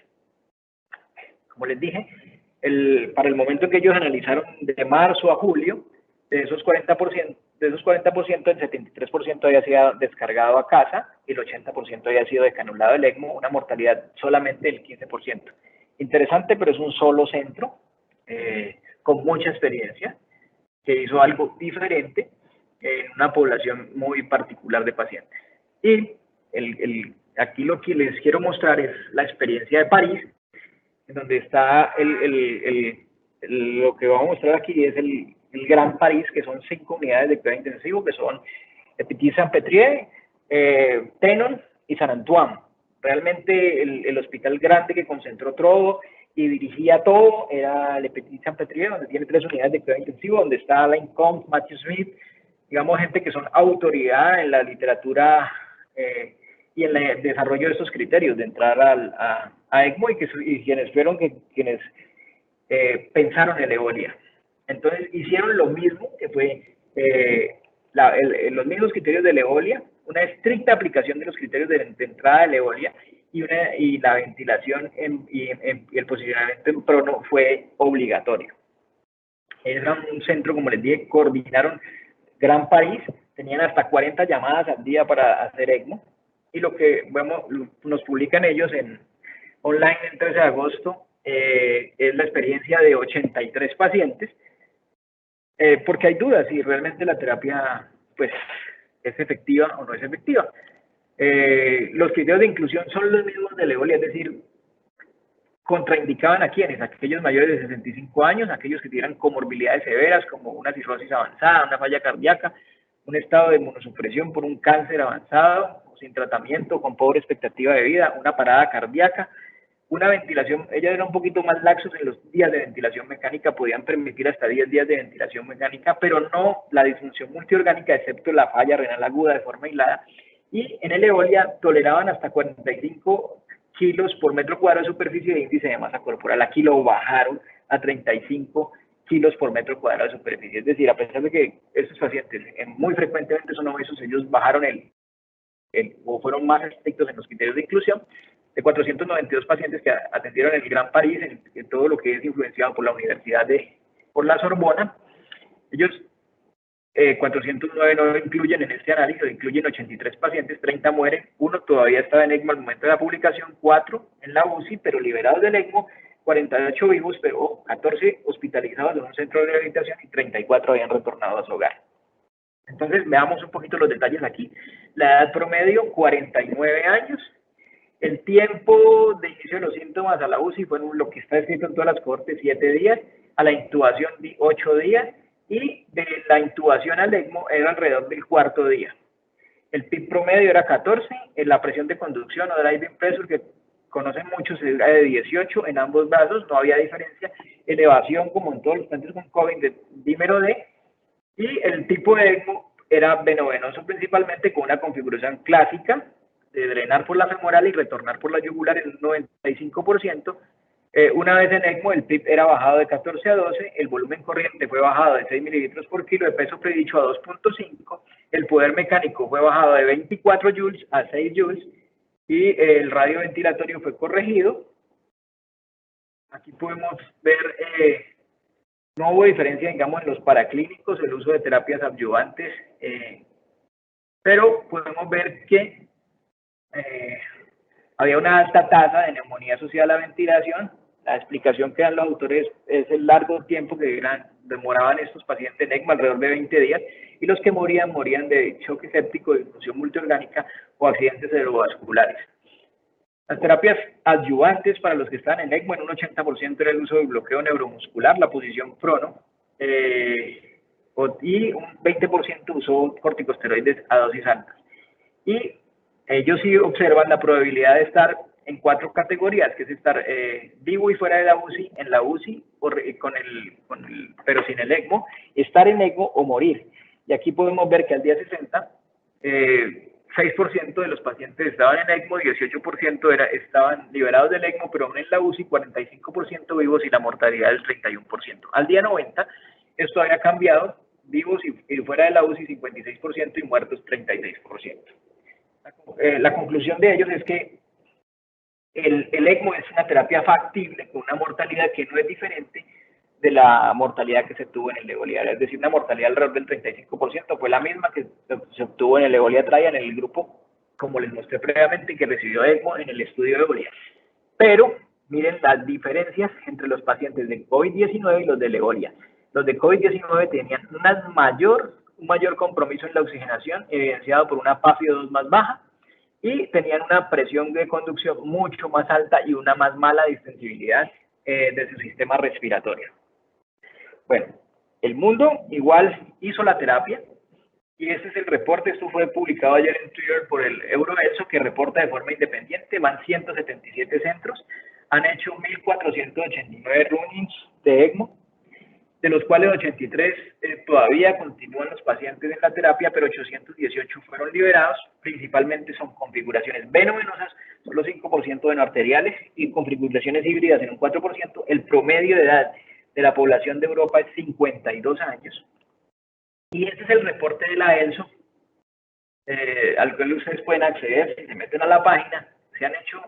Como les dije, para el momento en que ellos analizaron de marzo a julio, de esos 40%, el 73% había sido descargado a casa y el 80% había sido decanulado del ECMO, una mortalidad solamente del 15%. Interesante, pero es un solo centro, con mucha experiencia, que hizo algo diferente en una población muy particular de pacientes. Y aquí lo que les quiero mostrar es la experiencia de París, en donde está lo que vamos a mostrar aquí es el Gran París, que son 5 unidades de cuidado intensivo, que son Petit-Saint-Pétrier, Tenon y San Antoine. Realmente el hospital grande que concentró todo y dirigía todo era el Petit-Saint-Pétrier, donde tiene 3 unidades de cuidado intensivo, donde está Alain Combs, Matthew Smith, digamos, gente que son autoridad en la literatura y en el desarrollo de estos criterios de entrar a ECMO, y quienes fueron quienes pensaron en Eolia. Entonces hicieron lo mismo, que fue los mismos criterios de Eolia, una estricta aplicación de los criterios de entrada de Eolia, y la ventilación y el posicionamiento en prono fue obligatorio. Era un centro, como les dije, coordinaron Gran París, tenían hasta 40 llamadas al día para hacer ECMO, y lo que nos publican ellos online el 13 de agosto es la experiencia de 83 pacientes, porque hay dudas si realmente la terapia pues, es efectiva o no es efectiva. Los criterios de inclusión son los mismos del EOLIA, es decir, contraindicaban a quienes, aquellos mayores de 65 años, aquellos que tuvieran comorbilidades severas como una cirrosis avanzada, una falla cardíaca, un estado de inmunosupresión por un cáncer avanzado, sin tratamiento, con pobre expectativa de vida, una parada cardíaca, una ventilación, ellos eran un poquito más laxos en los días de ventilación mecánica, podían permitir hasta 10 días de ventilación mecánica, pero no la disfunción multiorgánica, excepto la falla renal aguda de forma aislada, y en el EOLIA toleraban hasta 45 kilos por metro cuadrado de superficie de índice de masa corporal. Aquí lo bajaron a 35 kilos por metro cuadrado de superficie. Es decir, a pesar de que estos pacientes muy frecuentemente son obesos, ellos bajaron o fueron más estrictos en los criterios de inclusión. De 492 pacientes que atendieron en el Gran París, en todo lo que es influenciado por la Universidad por la Sorbona, ellos 409 no incluyen en este análisis, incluyen 83 pacientes, 30 mueren, 1 todavía estaba en ECMO al momento de la publicación, 4 en la UCI, pero liberados del ECMO, 48 vivos, pero 14 hospitalizados en un centro de rehabilitación y 34 habían retornado a su hogar. Entonces, veamos un poquito los detalles aquí. La edad promedio, 49 años. El tiempo de inicio de los síntomas a la UCI fue lo que está escrito en todas las cohortes, 7 días, a la intubación 8 días, y de la intubación al ECMO era alrededor del 4.º día. El PIB promedio era 14, en la presión de conducción o driving pressure, que conocen muchos, era de 18 en ambos brazos, no había diferencia, elevación como en todos los pacientes con COVID de dímero D, y el tipo de ECMO era venovenoso principalmente, con una configuración clásica de drenar por la femoral y retornar por la yugular en un 95%. Una vez en ECMO, el PIB era bajado de 14 a 12, el volumen corriente fue bajado de 6 mililitros por kilo, de peso predicho a 2.5, el poder mecánico fue bajado de 24 joules a 6 joules, y el radio ventilatorio fue corregido. Aquí podemos ver, no hubo diferencia, digamos, en los paraclínicos, el uso de terapias adyuvantes, pero podemos ver que había una alta tasa de neumonía asociada a la ventilación. La explicación que dan los autores es el largo tiempo que demoraban estos pacientes en ECMO, alrededor de 20 días, y los que morían de choque séptico, de disfunción multiorgánica o accidentes cerebrovasculares. Las terapias adyuvantes para los que están en ECMO, en un 80% era el uso del bloqueo neuromuscular, la posición prono, y un 20% usó corticosteroides a dosis altas. Y ellos sí observan la probabilidad de estar en 4 categorías, que es estar vivo y fuera de la UCI, en la UCI, pero sin el ECMO, estar en ECMO o morir. Y aquí podemos ver que al día 60, 6% de los pacientes estaban en ECMO, 18% estaban liberados del ECMO, pero aún en la UCI, 45% vivos y la mortalidad del 31%. Al día 90, esto había cambiado, vivos y fuera de la UCI, 56% y muertos, 36%. La conclusión de ellos es que el ECMO es una terapia factible con una mortalidad que no es diferente de la mortalidad que se obtuvo en el EOLIA, es decir, una mortalidad alrededor del 35%, fue la misma que se obtuvo en el EOLIA Trial, en el grupo, como les mostré previamente, que recibió ECMO en el estudio de EOLIA. Pero miren las diferencias entre los pacientes de COVID-19 y los del EOLIA. Los de COVID-19 tenían un mayor compromiso en la oxigenación, evidenciado por una PAFIO2 más baja, y tenían una presión de conducción mucho más alta y una más mala distensibilidad de su sistema respiratorio. Bueno, el mundo igual hizo la terapia, y este es el reporte. Esto fue publicado ayer en Twitter por el EuroELSO, que reporta de forma independiente. Van 177 centros, han hecho 1.489 run-ins de ECMO, de los cuales 83 todavía continúan los pacientes en la terapia, pero 818 fueron liberados. Principalmente son configuraciones venovenosas, solo 5% venoarteriales, y configuraciones híbridas en un 4%. El promedio de edad de la población de Europa es 52 años. Y este es el reporte de la ELSO, al cual ustedes pueden acceder si se meten a la página. Se han hecho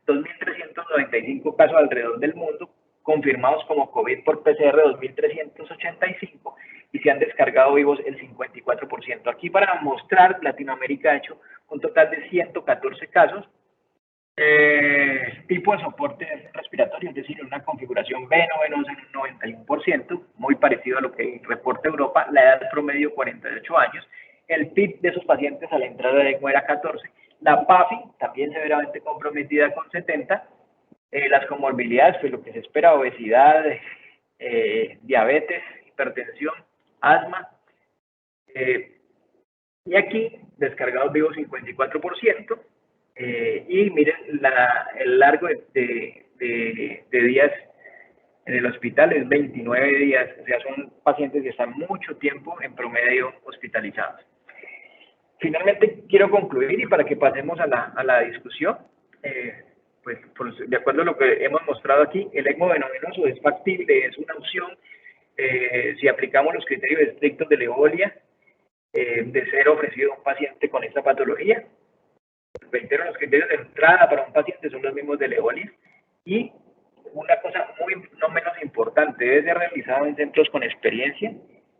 2.395 casos alrededor del mundo, confirmados como COVID por PCR 2.385, y se han descargado vivos el 54%. Aquí, para mostrar, Latinoamérica ha hecho un total de 114 casos, tipo de soporte respiratorio, es decir, una configuración venovenosa en un 91%, muy parecido a lo que reporta Europa. La edad promedio 48 años, El PIB de esos pacientes al entrar a ECMO era 14. La PAFI también severamente comprometida con 70. Las comorbilidades, pues lo que se espera, obesidad, diabetes, hipertensión, asma. Y aquí, descargados vivos 54%. Y miren, el largo de días en el hospital es 29 días. O sea, son pacientes que están mucho tiempo en promedio hospitalizados. Finalmente, quiero concluir y para que pasemos a la discusión, pues de acuerdo a lo que hemos mostrado aquí, el ECMO venoso es factible, es una opción si aplicamos los criterios estrictos de Levolia, de ser ofrecido a un paciente con esta patología. Reitero, los criterios de entrada para un paciente son los mismos de Levolia. Y una cosa no menos importante, debe ser realizado en centros con experiencia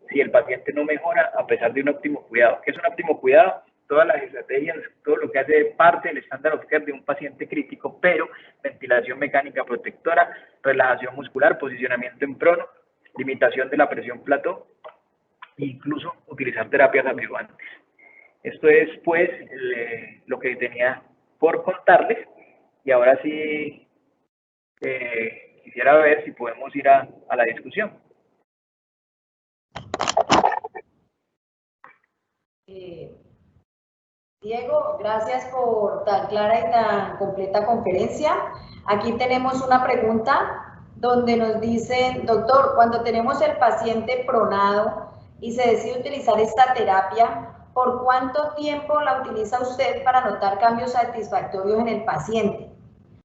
si el paciente no mejora a pesar de un óptimo cuidado. ¿Qué es un óptimo cuidado? Todas las estrategias, todo lo que hace parte del estándar of care de un paciente crítico, pero ventilación mecánica protectora, relajación muscular, posicionamiento en prono, limitación de la presión plató, e incluso utilizar terapias adjuvantes. Esto es, pues, lo que tenía por contarles. Y ahora sí, quisiera ver si podemos ir a la discusión. Diego, gracias por tan clara y tan completa conferencia. Aquí tenemos una pregunta donde nos dicen, doctor, cuando tenemos el paciente pronado y se decide utilizar esta terapia, ¿por cuánto tiempo la utiliza usted para notar cambios satisfactorios en el paciente?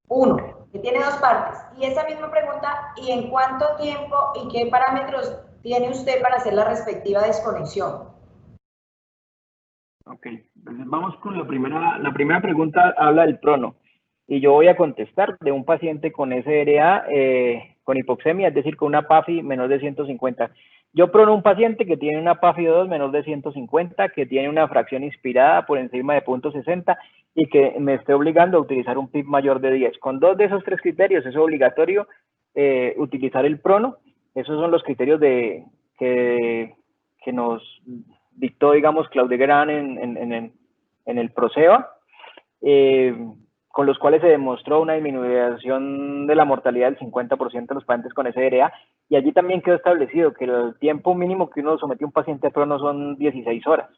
Uno, que tiene dos partes. Y esa misma pregunta, ¿y en cuánto tiempo y qué parámetros tiene usted para hacer la respectiva desconexión? Ok, entonces vamos con la primera pregunta, habla del prono. Y yo voy a contestar de un paciente con SRA, con hipoxemia, es decir, con una PAFI menor de 150. Yo prono un paciente que tiene una PAFI 2 menor de 150, que tiene una fracción inspirada por encima de 0.60 y que me esté obligando a utilizar un PIB mayor de 10. Con dos de esos tres criterios es obligatorio utilizar el prono. Esos son los criterios que nos dictó, digamos, Claude Gran en el PROSEBA, con los cuales se demostró una disminución de la mortalidad del 50% de los pacientes con SRA, y allí también quedó establecido que el tiempo mínimo que uno somete a un paciente a prono son 16 horas.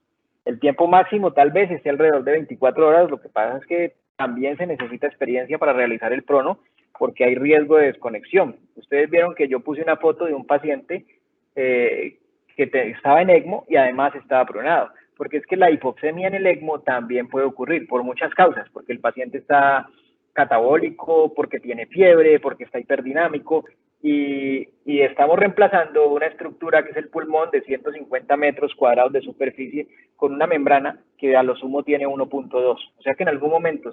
El tiempo máximo tal vez esté alrededor de 24 horas, lo que pasa es que también se necesita experiencia para realizar el prono, porque hay riesgo de desconexión. Ustedes vieron que yo puse una foto de un paciente que estaba en ECMO y además estaba pronado, porque es que la hipoxemia en el ECMO también puede ocurrir por muchas causas, porque el paciente está catabólico, porque tiene fiebre, porque está hiperdinamico, y estamos reemplazando una estructura que es el pulmón de 150 metros cuadrados de superficie con una membrana que a lo sumo tiene 1.2. O sea que en algún momento,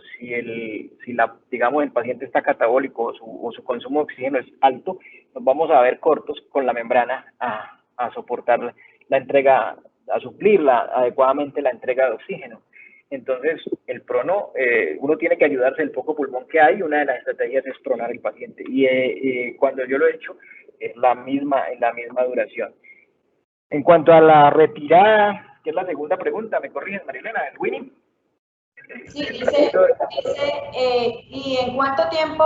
digamos, el paciente está catabólico o su consumo de oxígeno es alto, nos vamos a ver cortos con la membrana a soportar la entrega, a suplirla adecuadamente la entrega de oxígeno. Entonces, el prono, uno tiene que ayudarse del poco pulmón que hay. Una de las estrategias es pronar al paciente. Y cuando yo lo he hecho, es la misma duración. En cuanto a la retirada, que es la segunda pregunta, ¿me corriges, Marilena? ¿El winning? Sí, dice ¿y en cuánto tiempo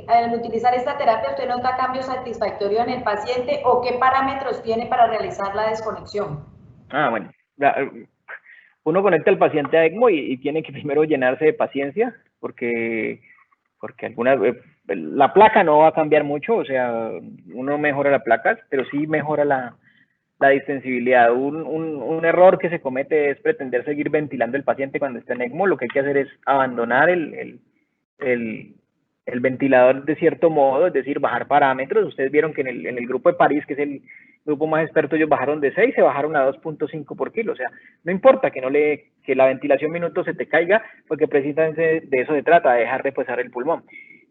al utilizar esta terapia usted nota cambios satisfactorios en el paciente o qué parámetros tiene para realizar la desconexión? Bueno, uno conecta al paciente a ECMO y tiene que primero llenarse de paciencia, porque la placa no va a cambiar mucho, o sea, uno mejora la placa, pero sí mejora la distensibilidad. Un error que se comete es pretender seguir ventilando el paciente cuando está en ECMO. Lo que hay que hacer es abandonar el ventilador de cierto modo, es decir, bajar parámetros. Ustedes vieron que en el grupo de París, que es el grupo más experto, ellos bajaron de 6, se bajaron a 2.5 por kilo. O sea, no importa que la ventilación minuto se te caiga, porque precisamente de eso se trata, de dejar reposar el pulmón.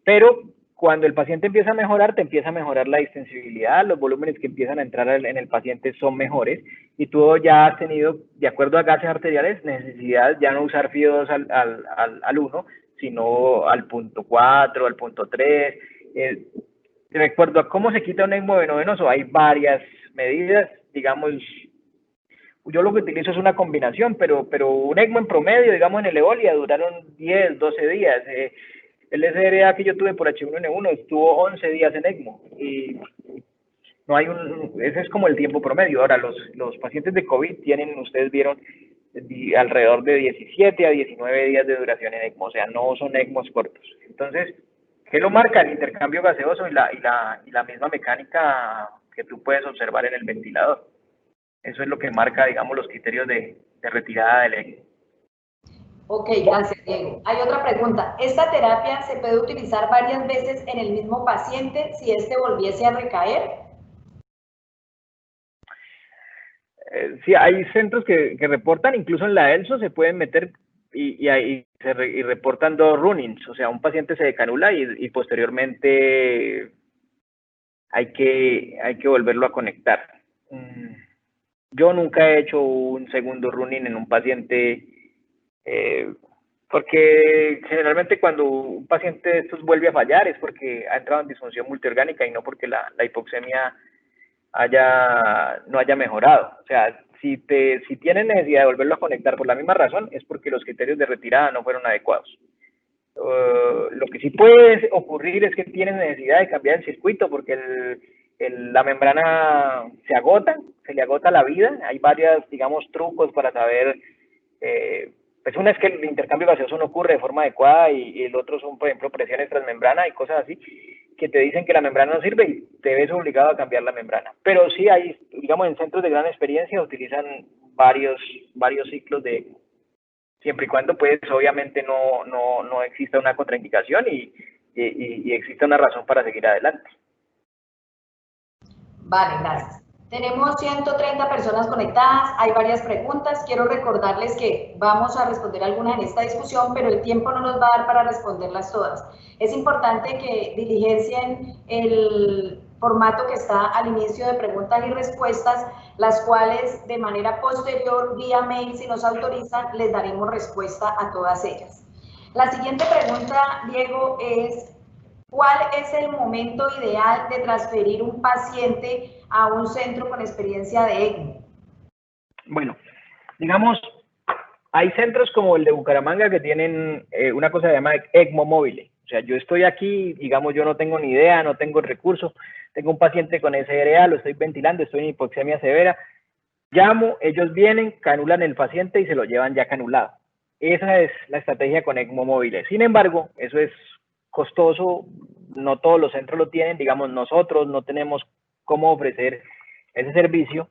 Pero cuando el paciente empieza a mejorar, te empieza a mejorar la distensibilidad, los volúmenes que empiezan a entrar en el paciente son mejores, y tú ya has tenido, de acuerdo a gases arteriales, necesidad ya no usar FIO2 al 1, sino al punto 4, al punto 3. De acuerdo a cómo se quita un ECMO venoso, hay varias medidas. Digamos, yo lo que utilizo es una combinación, pero un ECMO en promedio, digamos en el Eolia, duraron 10, 12 días. El SRA que yo tuve por H1N1 estuvo 11 días en ECMO y no hay ese es como el tiempo promedio. Ahora, los pacientes de COVID tienen, ustedes vieron, alrededor de 17 a 19 días de duración en ECMO, o sea, no son ECMOs cortos. Entonces, ¿qué lo marca? El intercambio gaseoso y la misma mecánica que tú puedes observar en el ventilador. Eso es lo que marca, digamos, los criterios de retirada del ECMO. Ok, gracias, Diego. Hay otra pregunta. ¿Esta terapia se puede utilizar varias veces en el mismo paciente si éste volviese a recaer? Sí, hay centros que reportan, incluso en la ELSO se pueden meter y reportan 2 runnings, o sea, un paciente se decanula y posteriormente hay que volverlo a conectar. Yo nunca he hecho un segundo running en un paciente, porque generalmente cuando un paciente de estos vuelve a fallar es porque ha entrado en disfunción multiorgánica y no porque la hipoxemia no haya mejorado. O sea, si tienen necesidad de volverlo a conectar por la misma razón, es porque los criterios de retirada no fueron adecuados. Lo que sí puede ocurrir es que tienen necesidad de cambiar el circuito porque la membrana se le agota la vida. Hay varios, digamos, trucos para saber. Pues una es que el intercambio gaseoso no ocurre de forma adecuada y el otro son, por ejemplo, presiones transmembrana y cosas así que te dicen que la membrana no sirve y te ves obligado a cambiar la membrana. Pero sí hay, digamos, en centros de gran experiencia utilizan varios ciclos de, siempre y cuando pues obviamente no exista una contraindicación y exista una razón para seguir adelante. Vale, gracias. Tenemos 130 personas conectadas, hay varias preguntas. Quiero recordarles que vamos a responder algunas en esta discusión, pero el tiempo no nos va a dar para responderlas todas. Es importante que diligencien el formato que está al inicio de preguntas y respuestas, las cuales de manera posterior, vía mail, si nos autorizan, les daremos respuesta a todas ellas. La siguiente pregunta, Diego, es: ¿cuál es el momento ideal de transferir un paciente a un centro con experiencia de ECMO? Bueno, digamos, hay centros como el de Bucaramanga que tienen una cosa llamada ECMO móvil. O sea, yo estoy aquí, digamos, yo no tengo ni idea, no tengo recursos, tengo un paciente con SRA, lo estoy ventilando, estoy en hipoxemia severa, llamo, ellos vienen, canulan el paciente y se lo llevan ya canulado. Esa es la estrategia con ECMO móviles. Sin embargo, eso es costoso, no todos los centros lo tienen, digamos, nosotros no tenemos cómo ofrecer ese servicio.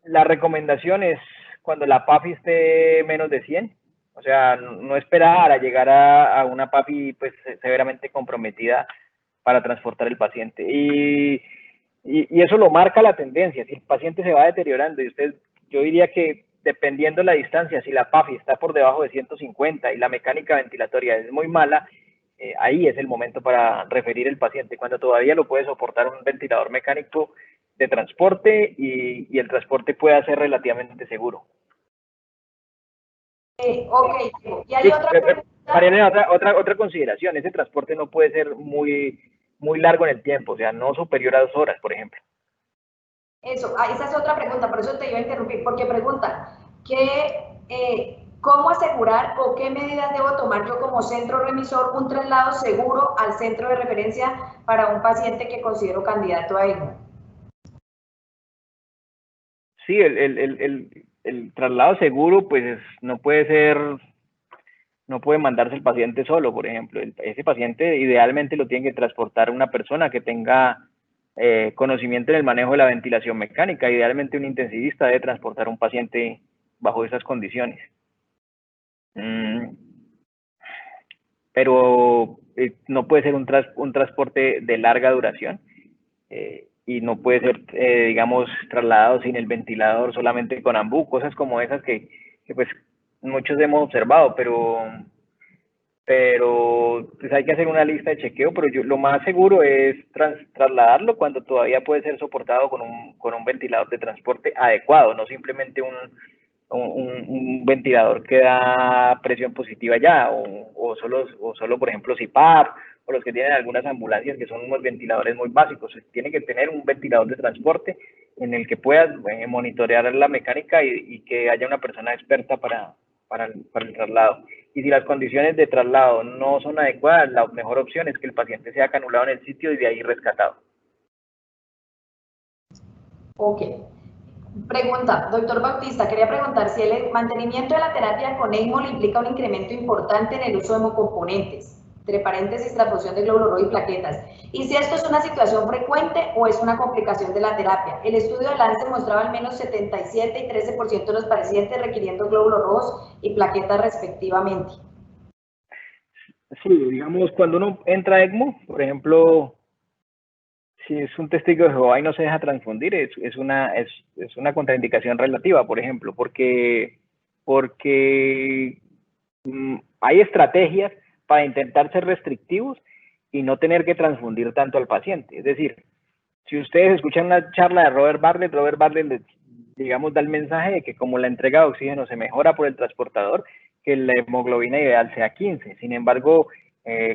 La recomendación es cuando la PAFI esté menos de 100, o sea, no esperar a llegar a una PAFI pues severamente comprometida para transportar el paciente. Y eso lo marca la tendencia. Si el paciente se va deteriorando y yo diría que dependiendo de la distancia, si la PAFI está por debajo de 150 y la mecánica ventilatoria es muy mala, ahí es el momento para referir el paciente, cuando todavía lo puede soportar un ventilador mecánico de transporte y el transporte pueda ser relativamente seguro. Ok, y hay otra pregunta. Mariana, otra consideración, ese transporte no puede ser muy largo en el tiempo, o sea, no superior a 2 horas, por ejemplo. Eso, esa es otra pregunta, por eso te iba a interrumpir, porque pregunta, ¿cómo asegurar o qué medidas debo tomar yo como centro remisor un traslado seguro al centro de referencia para un paciente que considero candidato a ECMO? Sí, el traslado seguro, pues no puede mandarse el paciente solo, por ejemplo. Ese paciente idealmente lo tiene que transportar una persona que tenga conocimiento en el manejo de la ventilación mecánica. Idealmente un intensivista debe transportar a un paciente bajo esas condiciones. Pero no puede ser un transporte de larga duración y no puede ser, digamos, trasladado sin el ventilador, solamente con ambú, cosas como esas que pues muchos hemos observado, pero pues hay que hacer una lista de chequeo, pero lo más seguro es trasladarlo cuando todavía puede ser soportado con un ventilador de transporte adecuado, no simplemente un ventilador que da presión positiva ya, o solo, por ejemplo, CPAP, o los que tienen algunas ambulancias que son unos ventiladores muy básicos. Tiene que tener un ventilador de transporte en el que puedas monitorear la mecánica y que haya una persona experta para el traslado. Y si las condiciones de traslado no son adecuadas, la mejor opción es que el paciente sea canulado en el sitio y de ahí rescatado. Ok. Pregunta, doctor Bautista, quería preguntar si el mantenimiento de la terapia con ECMO le implica un incremento importante en el uso de hemocomponentes, entre paréntesis, transfusión de glóbulo rojo y plaquetas, y si esto es una situación frecuente o es una complicación de la terapia. El estudio de Lance mostraba al menos 77 y 13% de los pacientes requiriendo glóbulos rojos y plaquetas respectivamente. Sí, digamos, cuando uno entra a ECMO, por ejemplo, si es un testigo de Jehová y no se deja transfundir, es una contraindicación relativa, por ejemplo, porque hay estrategias para intentar ser restrictivos y no tener que transfundir tanto al paciente. Es decir, si ustedes escuchan una charla de Robert Bartlett, digamos, da el mensaje de que como la entrega de oxígeno se mejora por el transportador, que la hemoglobina ideal sea 15. Sin embargo,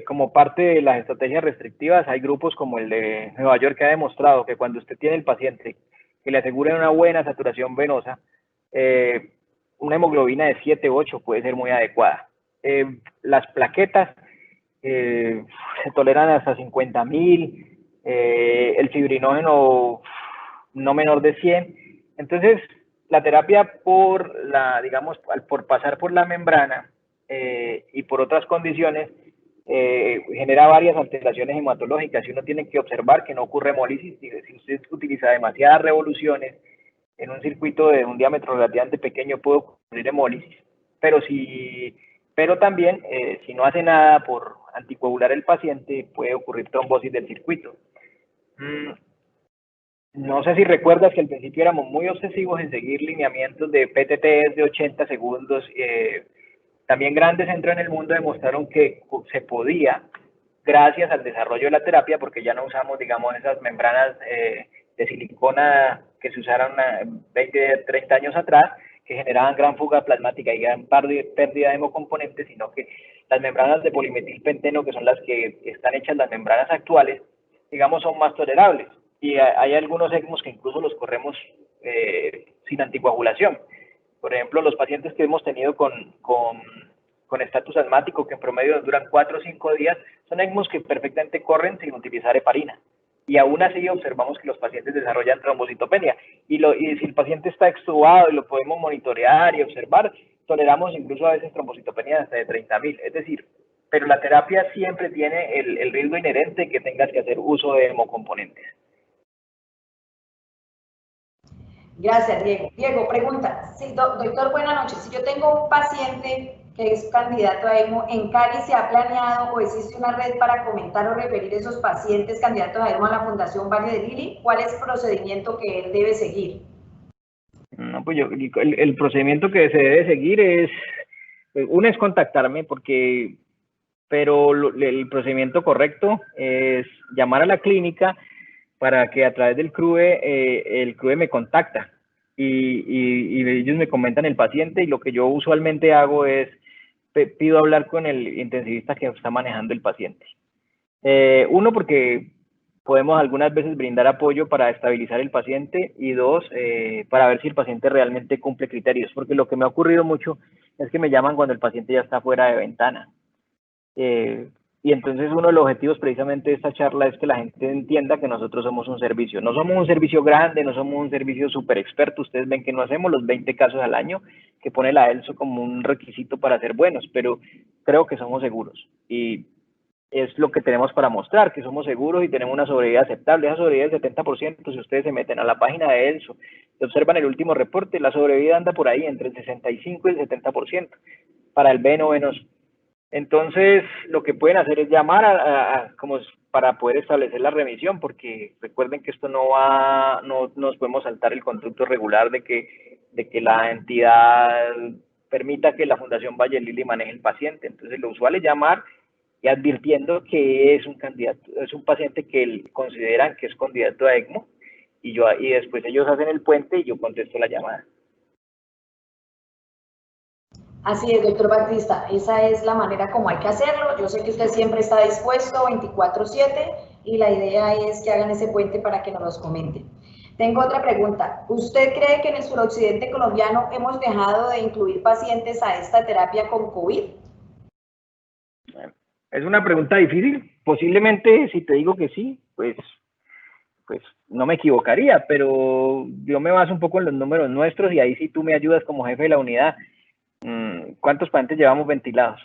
como parte de las estrategias restrictivas, hay grupos como el de Nueva York que ha demostrado que cuando usted tiene el paciente que le aseguren una buena saturación venosa, una hemoglobina de 7, 8 puede ser muy adecuada. Las plaquetas se toleran hasta 50.000, el fibrinógeno no menor de 100. Entonces, la terapia por pasar por la membrana y por otras condiciones, genera varias alteraciones hematológicas y uno tiene que observar que no ocurre hemólisis. Si usted utiliza demasiadas revoluciones en un circuito de un diámetro relativamente pequeño puede ocurrir hemólisis, pero también si no hace nada por anticoagular el paciente puede ocurrir trombosis del circuito. No sé si recuerdas que al principio éramos muy obsesivos en seguir lineamientos de PTTs de 80 segundos. También grandes centros en el mundo demostraron que se podía, gracias al desarrollo de la terapia, porque ya no usamos, digamos, esas membranas de silicona que se usaron 20, 30 años atrás, que generaban gran fuga plasmática y gran pérdida de hemocomponentes, sino que las membranas de polimetilpenteno, que son las que están hechas las membranas actuales, digamos, son más tolerables. Y hay algunos ECMOs que incluso los corremos sin anticoagulación. Por ejemplo, los pacientes que hemos tenido con estatus asmático, que en promedio duran 4 o 5 días, son ECMOs que perfectamente corren sin utilizar heparina. Y aún así observamos que los pacientes desarrollan trombocitopenia. Y si el paciente está extubado y lo podemos monitorear y observar, toleramos incluso a veces trombocitopenia hasta de 30.000. Es decir, pero la terapia siempre tiene el riesgo inherente que tengas que hacer uso de hemocomponentes. Gracias, Diego. Diego, pregunta. Sí, doctor, buenas noches. Si yo tengo un paciente que es candidato a ECMO, ¿en Cali se ha planeado o existe una red para comentar o referir esos pacientes candidatos a ECMO a la Fundación Valle de Lili? ¿Cuál es el procedimiento que él debe seguir? No, pues el procedimiento que se debe seguir es, uno es contactarme pero el procedimiento correcto es llamar a la clínica para que a través del CRUE, el CRUE me contacta y ellos me comentan el paciente y lo que yo usualmente hago es, pido hablar con el intensivista que está manejando el paciente. Uno, porque podemos algunas veces brindar apoyo para estabilizar el paciente y dos, para ver si el paciente realmente cumple criterios, porque lo que me ha ocurrido mucho es que me llaman cuando el paciente ya está fuera de ventana. Y entonces uno de los objetivos precisamente de esta charla es que la gente entienda que nosotros somos un servicio. No somos un servicio grande, no somos un servicio súper experto. Ustedes ven que no hacemos los 20 casos al año que pone la ELSO como un requisito para ser buenos, pero creo que somos seguros. Y es lo que tenemos para mostrar, que somos seguros y tenemos una sobrevida aceptable. Esa sobrevida del 70%, si ustedes se meten a la página de ELSO y observan el último reporte, la sobrevida anda por ahí entre el 65 y el 70% para el veno venoso. Entonces, lo que pueden hacer es llamar como para poder establecer la remisión, porque recuerden que esto no nos podemos saltar el conducto regular de que la entidad permita que la Fundación Valle Lili maneje el paciente. Entonces, lo usual es llamar y advirtiendo que es un candidato, es un paciente que consideran que es candidato a ECMO, y después ellos hacen el puente y yo contesto la llamada. Así es, doctor Bautista, esa es la manera como hay que hacerlo. Yo sé que usted siempre está dispuesto 24/7 y la idea es que hagan ese puente para que nos los comenten. Tengo otra pregunta. ¿Usted cree que en el suroccidente colombiano hemos dejado de incluir pacientes a esta terapia con COVID? Es una pregunta difícil. Posiblemente, si te digo que sí, pues no me equivocaría, pero yo me baso un poco en los números nuestros y ahí sí tú me ayudas como jefe de la unidad. ¿Cuántos pacientes llevamos ventilados?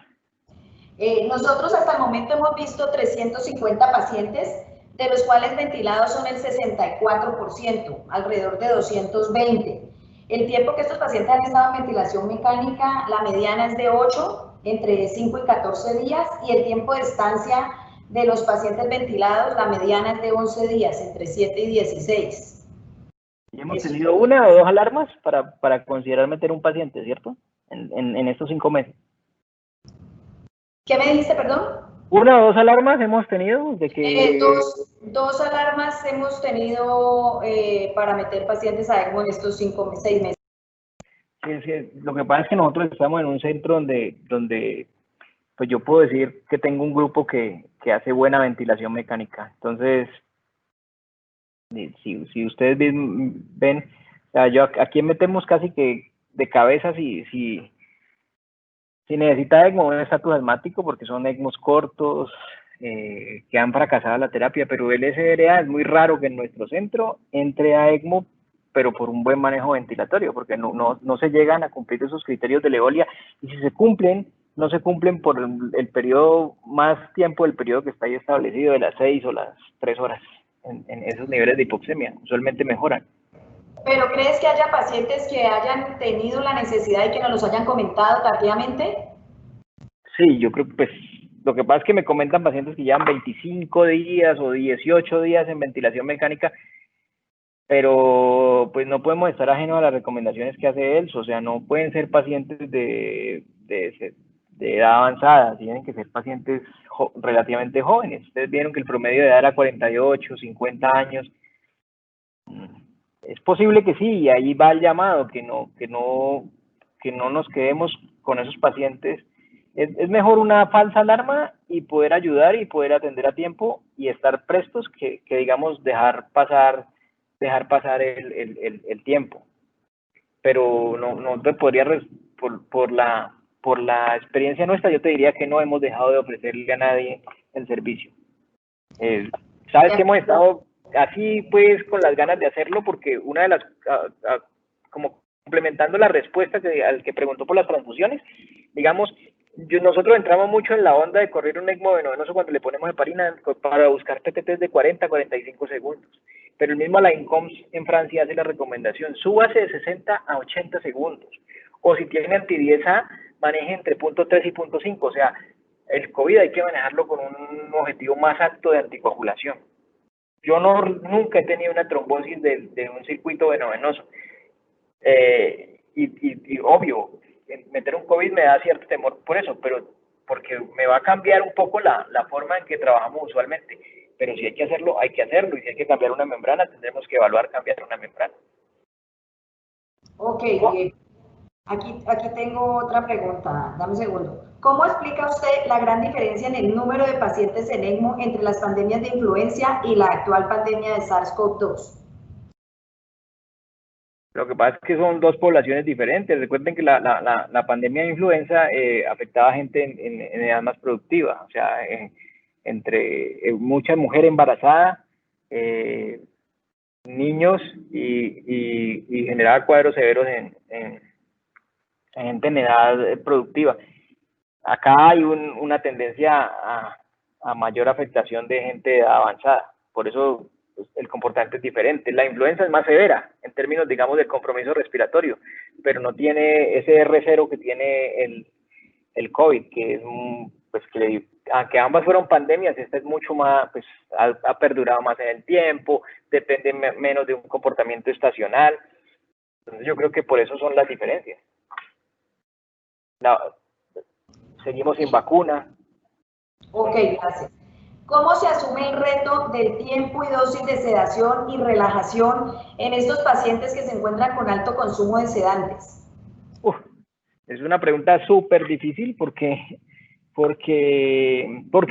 Nosotros hasta el momento hemos visto 350 pacientes, de los cuales ventilados son el 64%, alrededor de 220. El tiempo que estos pacientes han estado en ventilación mecánica, la mediana es de 8, entre 5 y 14 días, y el tiempo de estancia de los pacientes ventilados, la mediana es de 11 días, entre 7 y 16. Y hemos tenido una o dos alarmas para considerar meter un paciente, ¿cierto? En estos 5 meses. ¿Qué me dijiste, perdón? ¿Una o dos alarmas hemos tenido? De que... Dos alarmas hemos tenido para meter pacientes a ECMO en estos 6 meses. Sí, lo que pasa es que nosotros estamos en un centro donde pues yo puedo decir que tengo un grupo que hace buena ventilación mecánica. Entonces, si ustedes ven, o sea, aquí metemos casi que de cabeza si necesita ECMO, un estatus asmático, porque son ECMOs cortos, que han fracasado la terapia, pero el SRA es muy raro que en nuestro centro entre a ECMO, pero por un buen manejo ventilatorio, porque no se llegan a cumplir esos criterios de Leolia, y si se cumplen, no se cumplen por el periodo, más tiempo del periodo que está ahí establecido, de las 6 o las 3 horas, en esos niveles de hipoxemia, usualmente mejoran. ¿Pero crees que haya pacientes que hayan tenido la necesidad y que nos los hayan comentado tardíamente? Sí, yo creo que pues lo que pasa es que me comentan pacientes que llevan 25 días o 18 días en ventilación mecánica, pero pues no podemos estar ajenos a las recomendaciones que hace ELS, o sea, no pueden ser pacientes de edad avanzada, tienen que ser pacientes relativamente jóvenes. Ustedes vieron que el promedio de edad era 48, 50 años. Es posible que sí, y ahí va el llamado, que no nos quedemos con esos pacientes. Es mejor una falsa alarma y poder ayudar y poder atender a tiempo y estar prestos que digamos, dejar pasar el tiempo. Pero no te podría, por la experiencia nuestra, yo te diría que no hemos dejado de ofrecerle a nadie el servicio. Sabes que hemos estado así pues con las ganas de hacerlo, porque una de las, como complementando la respuesta al que preguntó por las transfusiones, digamos, nosotros entramos mucho en la onda de correr un ECMO venoso cuando le ponemos heparina para buscar PTTs de 40 a 45 segundos. Pero el mismo Alain Combs en Francia hace la recomendación, súbase de 60 a 80 segundos. O si tiene anti-10A, maneje entre 0.3 y 0.5. O sea, el COVID hay que manejarlo con un objetivo más alto de anticoagulación. Yo nunca he tenido una trombosis de un circuito venoso. Y obvio, meter un COVID me da cierto temor por eso, pero porque me va a cambiar un poco la forma en que trabajamos usualmente. Pero si hay que hacerlo, hay que hacerlo. Y si hay que cambiar una membrana, tendremos que evaluar cambiar una membrana. Ok, aquí tengo otra pregunta, dame un segundo. ¿Cómo explica usted la gran diferencia en el número de pacientes en ECMO entre las pandemias de influenza y la actual pandemia de SARS-CoV-2? Lo que pasa es que son dos poblaciones diferentes. Recuerden que la pandemia de influenza afectaba a gente en edad más productiva, o sea, entre mucha mujer embarazada, niños y generaba cuadros severos en gente en edad productiva. Acá hay una tendencia a mayor afectación de gente de edad avanzada, por eso pues, el comportamiento es diferente. La influenza es más severa en términos, digamos, del compromiso respiratorio, pero no tiene ese R0 que tiene el COVID, que es pues aunque ambas fueron pandemias, esta es mucho más, pues ha perdurado más en el tiempo, depende menos de un comportamiento estacional. Entonces yo creo que por eso son las diferencias. Seguimos sin vacuna. Ok, gracias. ¿Cómo se asume el reto del tiempo y dosis de sedación y relajación en estos pacientes que se encuentran con alto consumo de sedantes? Es una pregunta súper difícil porque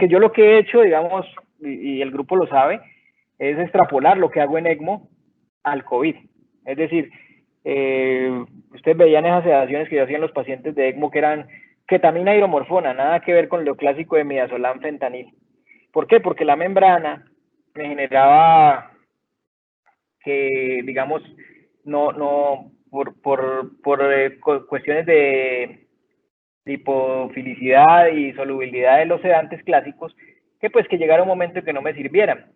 yo lo que he hecho, digamos, y el grupo lo sabe, es extrapolar lo que hago en ECMO al COVID. Es decir, ustedes veían esas sedaciones que yo hacía en los pacientes de ECMO que eran ketamina e hidromorfona, nada que ver con lo clásico de midazolam fentanil. ¿Por qué? Porque la membrana me generaba que, digamos, por cuestiones de hipofilicidad y solubilidad de los sedantes clásicos, que pues que llegara un momento en que no me sirvieran.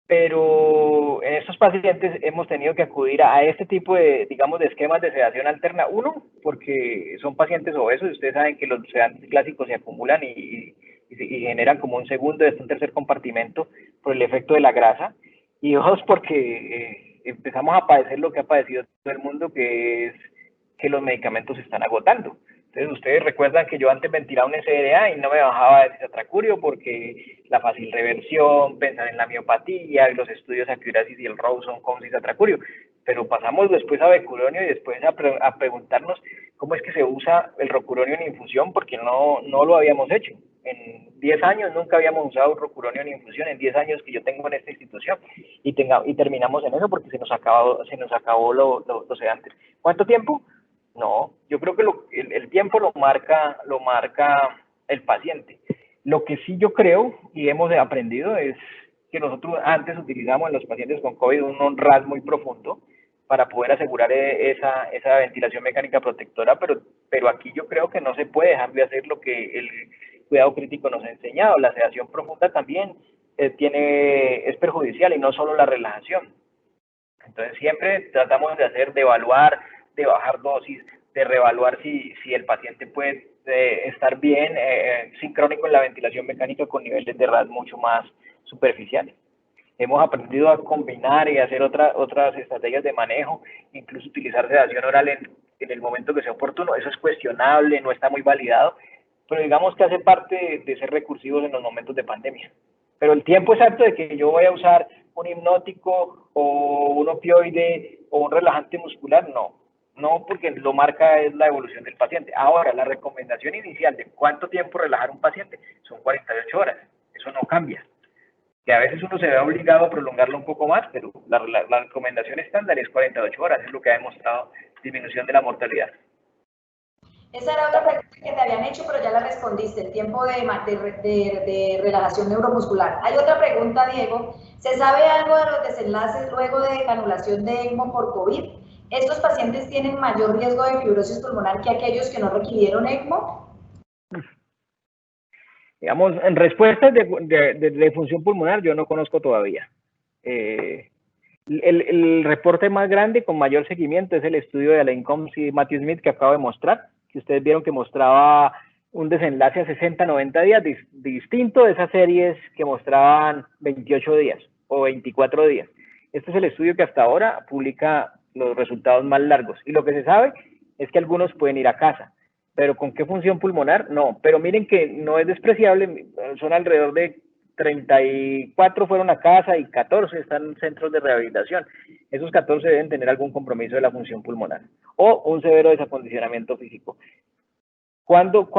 Pero en estos pacientes hemos tenido que acudir a este tipo de, digamos, de esquemas de sedación alterna. Uno, porque son pacientes obesos y ustedes saben que los sedantes clásicos se acumulan y generan como un segundo, un tercer compartimento por el efecto de la grasa. Y dos, porque empezamos a padecer lo que ha padecido todo el mundo, que es que los medicamentos se están agotando. Entonces, ustedes recuerdan que yo antes ventilaba un SDA y no me bajaba de cisatracurio porque la fácil reversión, pensar en la miopatía, los estudios Acurasis y el Rawson con cisatracurio. Pero pasamos después a becuronio y después a preguntarnos cómo es que se usa el rocuronio en infusión, porque no lo habíamos hecho. En 10 años nunca habíamos usado rocuronio en infusión, en 10 años que yo tengo en esta institución, y terminamos en eso porque se nos acabó los sedantes. ¿Cuánto tiempo? No, yo creo que el tiempo lo marca el paciente. Lo que sí yo creo y hemos aprendido es que nosotros antes utilizamos en los pacientes con COVID un RAS muy profundo para poder asegurar esa ventilación mecánica protectora, pero aquí yo creo que no se puede dejar de hacer lo que el cuidado crítico nos ha enseñado. La sedación profunda también es perjudicial y no solo la relajación. Entonces siempre tratamos de evaluar, de bajar dosis, de reevaluar si el paciente puede estar bien sincrónico en la ventilación mecánica con niveles de RAS mucho más superficiales. Hemos aprendido a combinar y hacer otras estrategias de manejo, incluso utilizar sedación oral en el momento que sea oportuno. Eso es cuestionable, no está muy validado, pero digamos que hace parte de ser recursivos en los momentos de pandemia. Pero el tiempo exacto de que yo voy a usar un hipnótico o un opioide o un relajante muscular, no, porque lo marca es la evolución del paciente. Ahora, la recomendación inicial de cuánto tiempo relajar un paciente son 48 horas, eso no cambia. Que a veces uno se ve obligado a prolongarlo un poco más, pero la recomendación estándar es 48 horas, es lo que ha demostrado disminución de la mortalidad. Esa era otra pregunta que te habían hecho, pero ya la respondiste, el tiempo de relajación neuromuscular. Hay otra pregunta, Diego. ¿Se sabe algo de los desenlaces luego de canulación de ECMO por COVID? ¿Estos pacientes tienen mayor riesgo de fibrosis pulmonar que aquellos que no requirieron ECMO? Digamos, en respuestas de función pulmonar yo no conozco todavía. El reporte más grande con mayor seguimiento es el estudio de Alain Combs y Matthew Smith que acabo de mostrar, que ustedes vieron que mostraba un desenlace a 60-90 días, distinto de esas series que mostraban 28 días o 24 días. Este es el estudio que hasta ahora publica los resultados más largos. Y lo que se sabe es que algunos pueden ir a casa. ¿Pero con qué función pulmonar? No. Pero miren que no es despreciable, son alrededor de 34 fueron a casa y 14 están en centros de rehabilitación. Esos 14 deben tener algún compromiso de la función pulmonar o un severo desacondicionamiento físico. ¿Cuándo?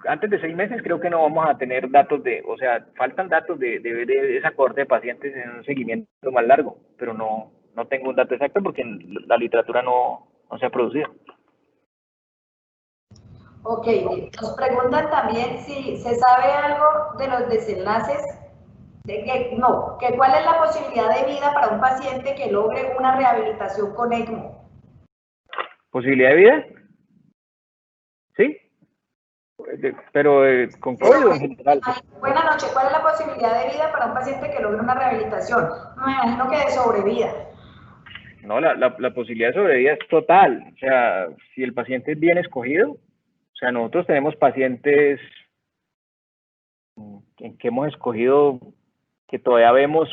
Antes de 6 meses creo que no vamos a tener datos o sea, faltan datos de esa cohorte de pacientes en un seguimiento más largo, pero no tengo un dato exacto porque la literatura no se ha producido. Ok, nos preguntan también si se sabe algo de los desenlaces, cuál es la posibilidad de vida para un paciente que logre una rehabilitación con ECMO. ¿Posibilidad de vida? Sí, pero con COVID en general. Buenas noches, ¿cuál es la posibilidad de vida para un paciente que logre una rehabilitación? Me imagino que de sobrevida. No, la posibilidad de sobrevida es total. O sea, si el paciente es bien escogido, o sea, nosotros tenemos pacientes que hemos escogido que todavía vemos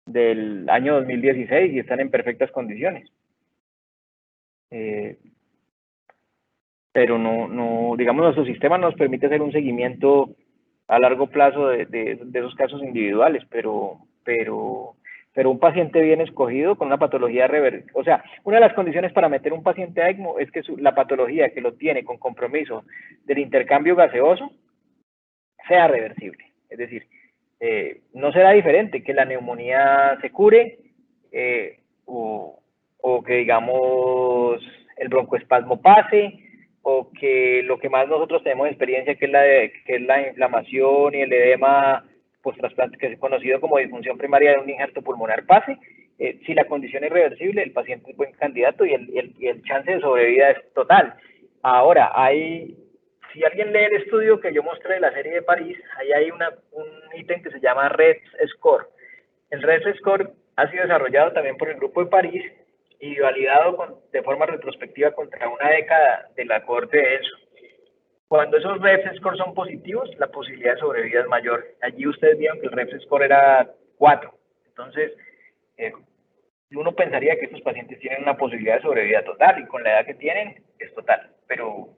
del año 2016 y están en perfectas condiciones. Pero no, digamos, nuestro sistema nos permite hacer un seguimiento a largo plazo de esos casos individuales, pero un paciente bien escogido con una patología reversible, o sea, una de las condiciones para meter un paciente a ECMO es que la patología que lo tiene con compromiso del intercambio gaseoso sea reversible, es decir, no será diferente que la neumonía se cure o que, digamos, el broncoespasmo pase, o que lo que más nosotros tenemos experiencia, que es la inflamación y el edema post-trasplante, que es conocido como disfunción primaria de un injerto pulmonar, pase. Si la condición es reversible, el paciente es buen candidato y el chance de sobrevida es total. Ahora, si alguien lee el estudio que yo mostré de la serie de París, ahí hay un ítem que se llama REDS Score. El REDS Score ha sido desarrollado también por el grupo de París y validado de forma retrospectiva contra una década de la cohorte de ENSO. Cuando esos REDS Score son positivos, la posibilidad de sobrevida es mayor. Allí ustedes vieron que el REDS Score era 4. Entonces, uno pensaría que estos pacientes tienen una posibilidad de sobrevida total, y con la edad que tienen es total, pero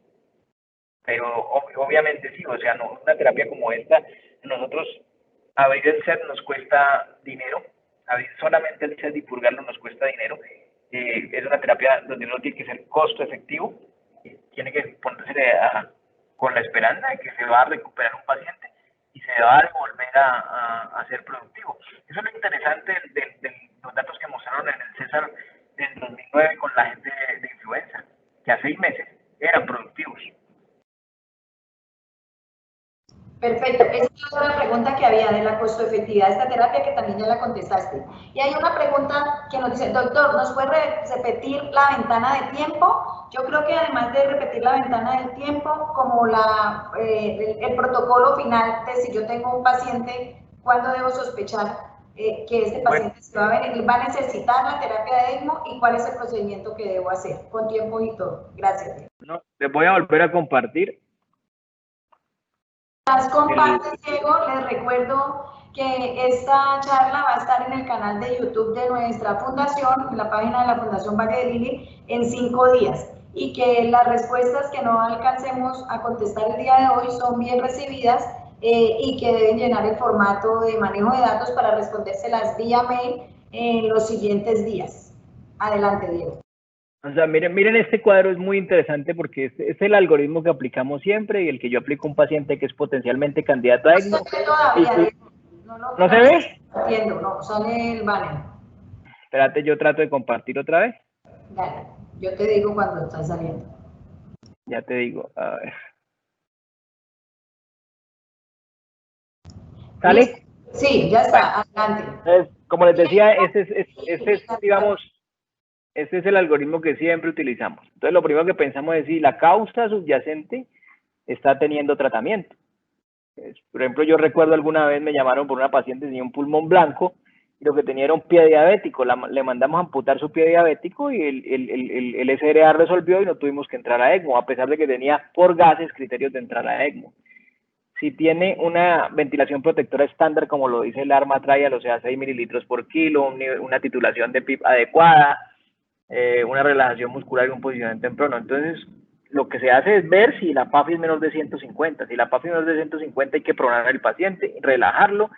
obviamente sí, o sea, no, una terapia como esta, nosotros abrir el set nos cuesta dinero, abrir solamente el set y purgarlo nos cuesta dinero. Es una terapia donde uno tiene que ser costo efectivo, tiene que ponerse con la esperanza de que se va a recuperar un paciente y se va a volver a ser productivo. Eso es lo interesante de los datos que mostraron en el César en 2009 con la gente de influenza, que a 6 meses eran productivos. Perfecto. Esa es otra pregunta que había de la costo-efectividad de esta terapia, que también ya la contestaste. Y hay una pregunta que nos dice, doctor, ¿nos puede repetir la ventana de tiempo? Yo creo que además de repetir la ventana del tiempo, como el protocolo final de si yo tengo un paciente, ¿cuándo debo sospechar que este paciente va a necesitar la terapia de ECMO y cuál es el procedimiento que debo hacer? Con tiempo y todo. Gracias. No, les voy a volver a compartir. Las compartes, Diego, les recuerdo que esta charla va a estar en el canal de YouTube de nuestra fundación, en la página de la Fundación Valle de Lili, en 5 días, y que las respuestas que no alcancemos a contestar el día de hoy son bien recibidas y que deben llenar el formato de manejo de datos para respondérselas vía mail en los siguientes días. Adelante, Diego. O sea, miren, este cuadro es muy interesante porque es el algoritmo que aplicamos siempre y el que yo aplico a un paciente que es potencialmente candidato a ECMO. ¿No se ve? Entiendo, no, sale el banner. Espérate, yo trato de compartir otra vez. Dale, yo te digo cuando está saliendo. Ya te digo, a ver. ¿Sale? Sí, ya está, adelante. Entonces, como les decía, digamos, este es el algoritmo que siempre utilizamos. Entonces, lo primero que pensamos es si la causa subyacente está teniendo tratamiento. Por ejemplo, yo recuerdo alguna vez me llamaron por una paciente que tenía un pulmón blanco y lo que tenía era un pie diabético. Le mandamos a amputar su pie diabético y el SRA resolvió y no tuvimos que entrar a ECMO, a pesar de que tenía por gases criterios de entrar a ECMO. Si tiene una ventilación protectora estándar, como lo dice el ARMA trial, o sea, 6 mililitros por kilo, una titulación de PIP adecuada, una relajación muscular y un posicionamiento en prono. Entonces, lo que se hace es ver si la PAFI es menor de 150. Si la PAFI es menor de 150, hay que pronar al paciente, relajarlo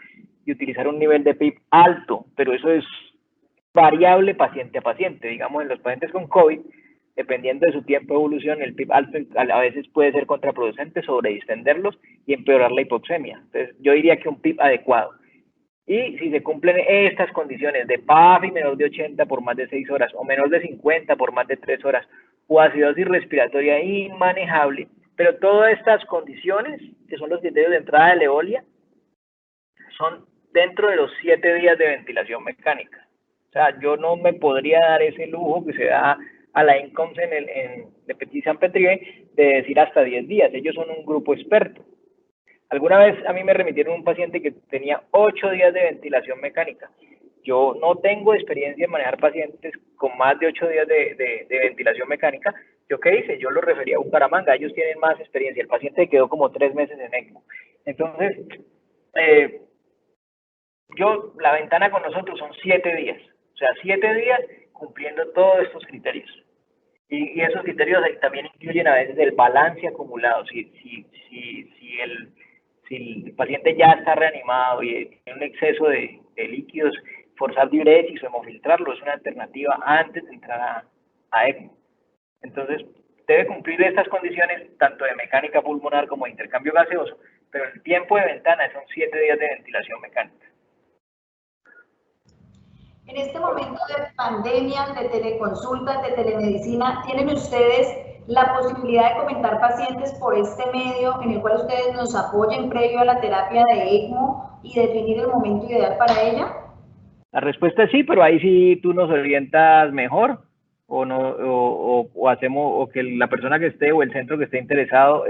y utilizar un nivel de PIP alto, pero eso es variable paciente a paciente. Digamos, en los pacientes con COVID, dependiendo de su tiempo de evolución, el PIP alto a veces puede ser contraproducente, sobredistenderlos y empeorar la hipoxemia. Entonces, yo diría que un PIP adecuado. Y si se cumplen estas condiciones de PAFI menor de 80 por más de 6 horas o menor de 50 por más de 3 horas o acidosis respiratoria inmanejable, pero todas estas condiciones, que son los criterios de entrada de Leolia, son dentro de los 7 días de ventilación mecánica. O sea, yo no me podría dar ese lujo que se da a la INCOMS de Petit-Saint-Pétri de decir hasta 10 días. Ellos son un grupo experto. Alguna vez a mí me remitieron un paciente que tenía 8 días de ventilación mecánica. Yo no tengo experiencia en manejar pacientes con más de 8 días de ventilación mecánica. ¿Yo qué hice? Yo lo refería a Bucaramanga. Ellos tienen más experiencia. El paciente quedó como 3 meses en ECMO. Entonces, la ventana con nosotros son 7 días. O sea, 7 días cumpliendo todos estos criterios. Y esos criterios también incluyen a veces el balance acumulado. Si el paciente ya está reanimado y tiene un exceso de líquidos, forzar diuresis o hemofiltrarlo es una alternativa antes de entrar a ECMO. Entonces, debe cumplir estas condiciones tanto de mecánica pulmonar como de intercambio gaseoso pero el tiempo de ventana son 7 días de ventilación mecánica. En este momento de pandemia, de teleconsultas, de telemedicina, ¿tienen ustedes la posibilidad de comentar pacientes por este medio en el cual ustedes nos apoyen previo a la terapia de ECMO y definir el momento ideal para ella? La respuesta es sí, pero ahí sí tú nos orientas mejor o no o hacemos o que la persona que esté o el centro que esté interesado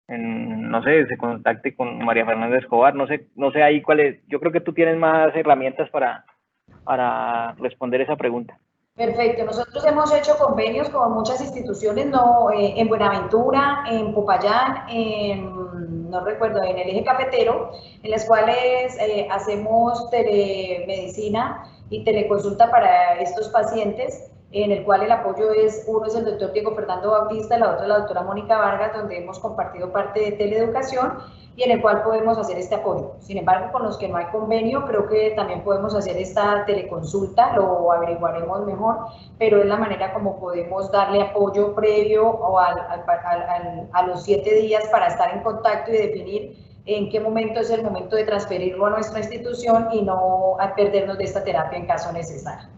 no sé, se contacte con María Fernanda Escobar, no sé ahí cuál es. Yo creo que tú tienes más herramientas para responder esa pregunta. Perfecto, nosotros hemos hecho convenios con muchas instituciones, no, en Buenaventura, en Popayán, no recuerdo, en el eje cafetero, en las cuales hacemos telemedicina y teleconsulta para estos pacientes, en el cual el apoyo es, uno es el doctor Diego Fernando Bautista, la otra la doctora Mónica Vargas, donde hemos compartido parte de teleeducación y en el cual podemos hacer este apoyo. Sin embargo, con los que no hay convenio, creo que también podemos hacer esta teleconsulta, lo averiguaremos mejor, pero es la manera como podemos darle apoyo previo o a los 7 días para estar en contacto y definir en qué momento es el momento de transferirlo a nuestra institución y no a perdernos de esta terapia en caso necesario.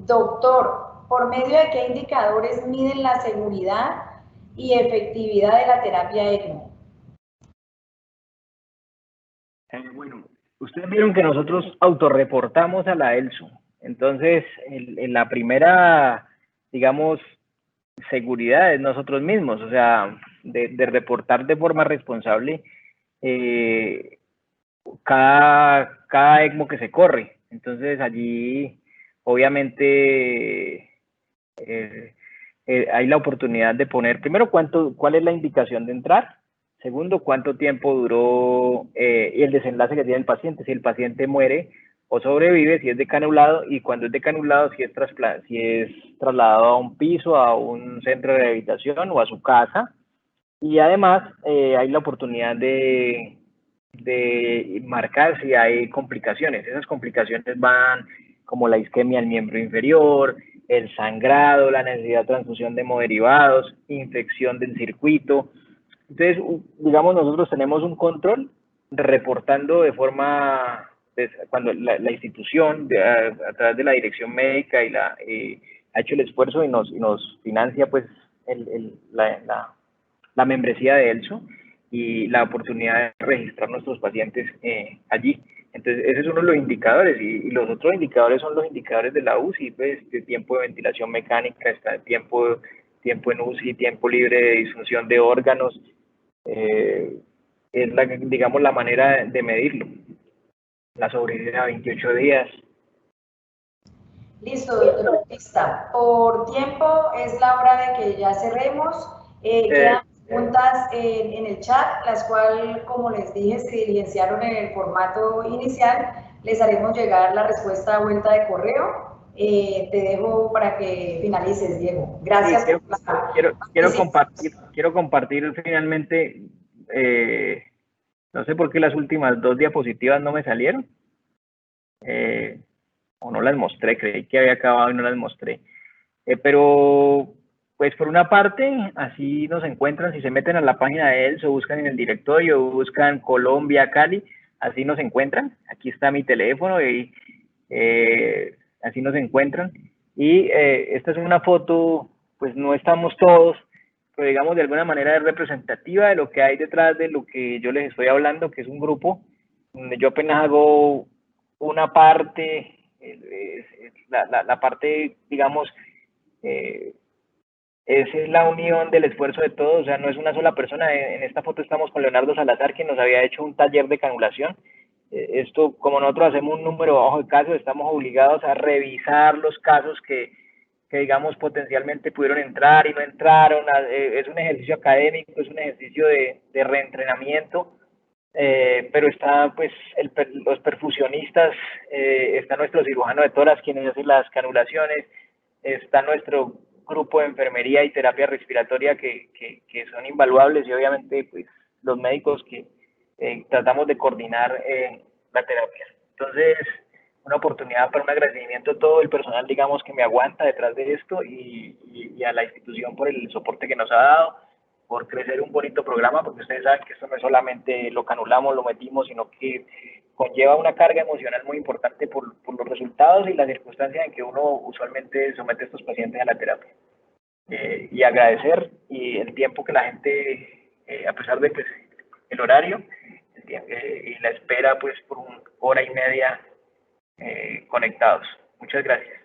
Doctor, ¿por medio de qué indicadores miden la seguridad y efectividad de la terapia ECMO? Bueno, ustedes vieron que nosotros autorreportamos a la ELSU. Entonces, en la primera, digamos, seguridad es nosotros mismos, o sea, de reportar de forma responsable cada ECMO que se corre. Entonces, allí, obviamente, hay la oportunidad de poner, primero, cuál es la indicación de entrar. Segundo, cuánto tiempo duró y el desenlace que tiene el paciente. Si el paciente muere o sobrevive, si es decanulado, y cuando es decanulado, si es trasladado a un piso, a un centro de rehabilitación o a su casa. Y además hay la oportunidad de marcar si hay complicaciones. Esas complicaciones van como la isquemia del miembro inferior, el sangrado, la necesidad de transfusión de hemoderivados, infección del circuito. Entonces, digamos, nosotros tenemos un control reportando de forma, cuando la institución a través de la dirección médica ha hecho el esfuerzo y nos financia pues la membresía de ELSO y la oportunidad de registrar nuestros pacientes allí. Entonces, ese es uno de los indicadores y los otros indicadores son los indicadores de la UCI, pues, de tiempo de ventilación mecánica, está tiempo en UCI, tiempo libre de disfunción de órganos, es digamos la manera de medirlo. La sobrevida a 28 días. Listo, doctor Bautista. Por tiempo es la hora de que ya cerremos. Quedan preguntas en el chat, las cuales, como les dije, se diligenciaron en el formato inicial. Les haremos llegar la respuesta a vuelta de correo. Te dejo para que finalices, Diego. Gracias. Sí, quiero compartir finalmente, no sé por qué las últimas 2 diapositivas no me salieron, o no las mostré, creí que había acabado y no las mostré. Pero, pues por una parte, así nos encuentran, si se meten a la página de ELSO, buscan en el directorio, buscan Colombia, Cali, así nos encuentran. Aquí está mi teléfono y así nos encuentran. Y esta es una foto, pues no estamos todos, pero digamos de alguna manera es representativa de lo que hay detrás de lo que yo les estoy hablando, que es un grupo donde yo apenas hago una parte, la parte, digamos, es la unión del esfuerzo de todos, o sea, no es una sola persona. En esta foto estamos con Leonardo Salazar, quien nos había hecho un taller de canulación. Esto, como nosotros hacemos un número bajo de casos, estamos obligados a revisar los casos que digamos potencialmente pudieron entrar y no entraron. Es un ejercicio académico, es un ejercicio de reentrenamiento, pero está pues los perfusionistas, está nuestro cirujano de tórax, quienes hacen las canulaciones, está nuestro grupo de enfermería y terapia respiratoria que son invaluables, y obviamente pues los médicos que tratamos de coordinar la terapia. Entonces, una oportunidad para un agradecimiento a todo el personal, digamos, que me aguanta detrás de esto y a la institución por el soporte que nos ha dado, por crecer un bonito programa, porque ustedes saben que esto no es solamente lo que anulamos, lo metimos, sino que conlleva una carga emocional muy importante por los resultados y las circunstancias en que uno usualmente somete a estos pacientes a la terapia. Y agradecer y el tiempo que la gente, a pesar de pues, el horario y la espera pues por 1 hora y media conectados. Muchas gracias.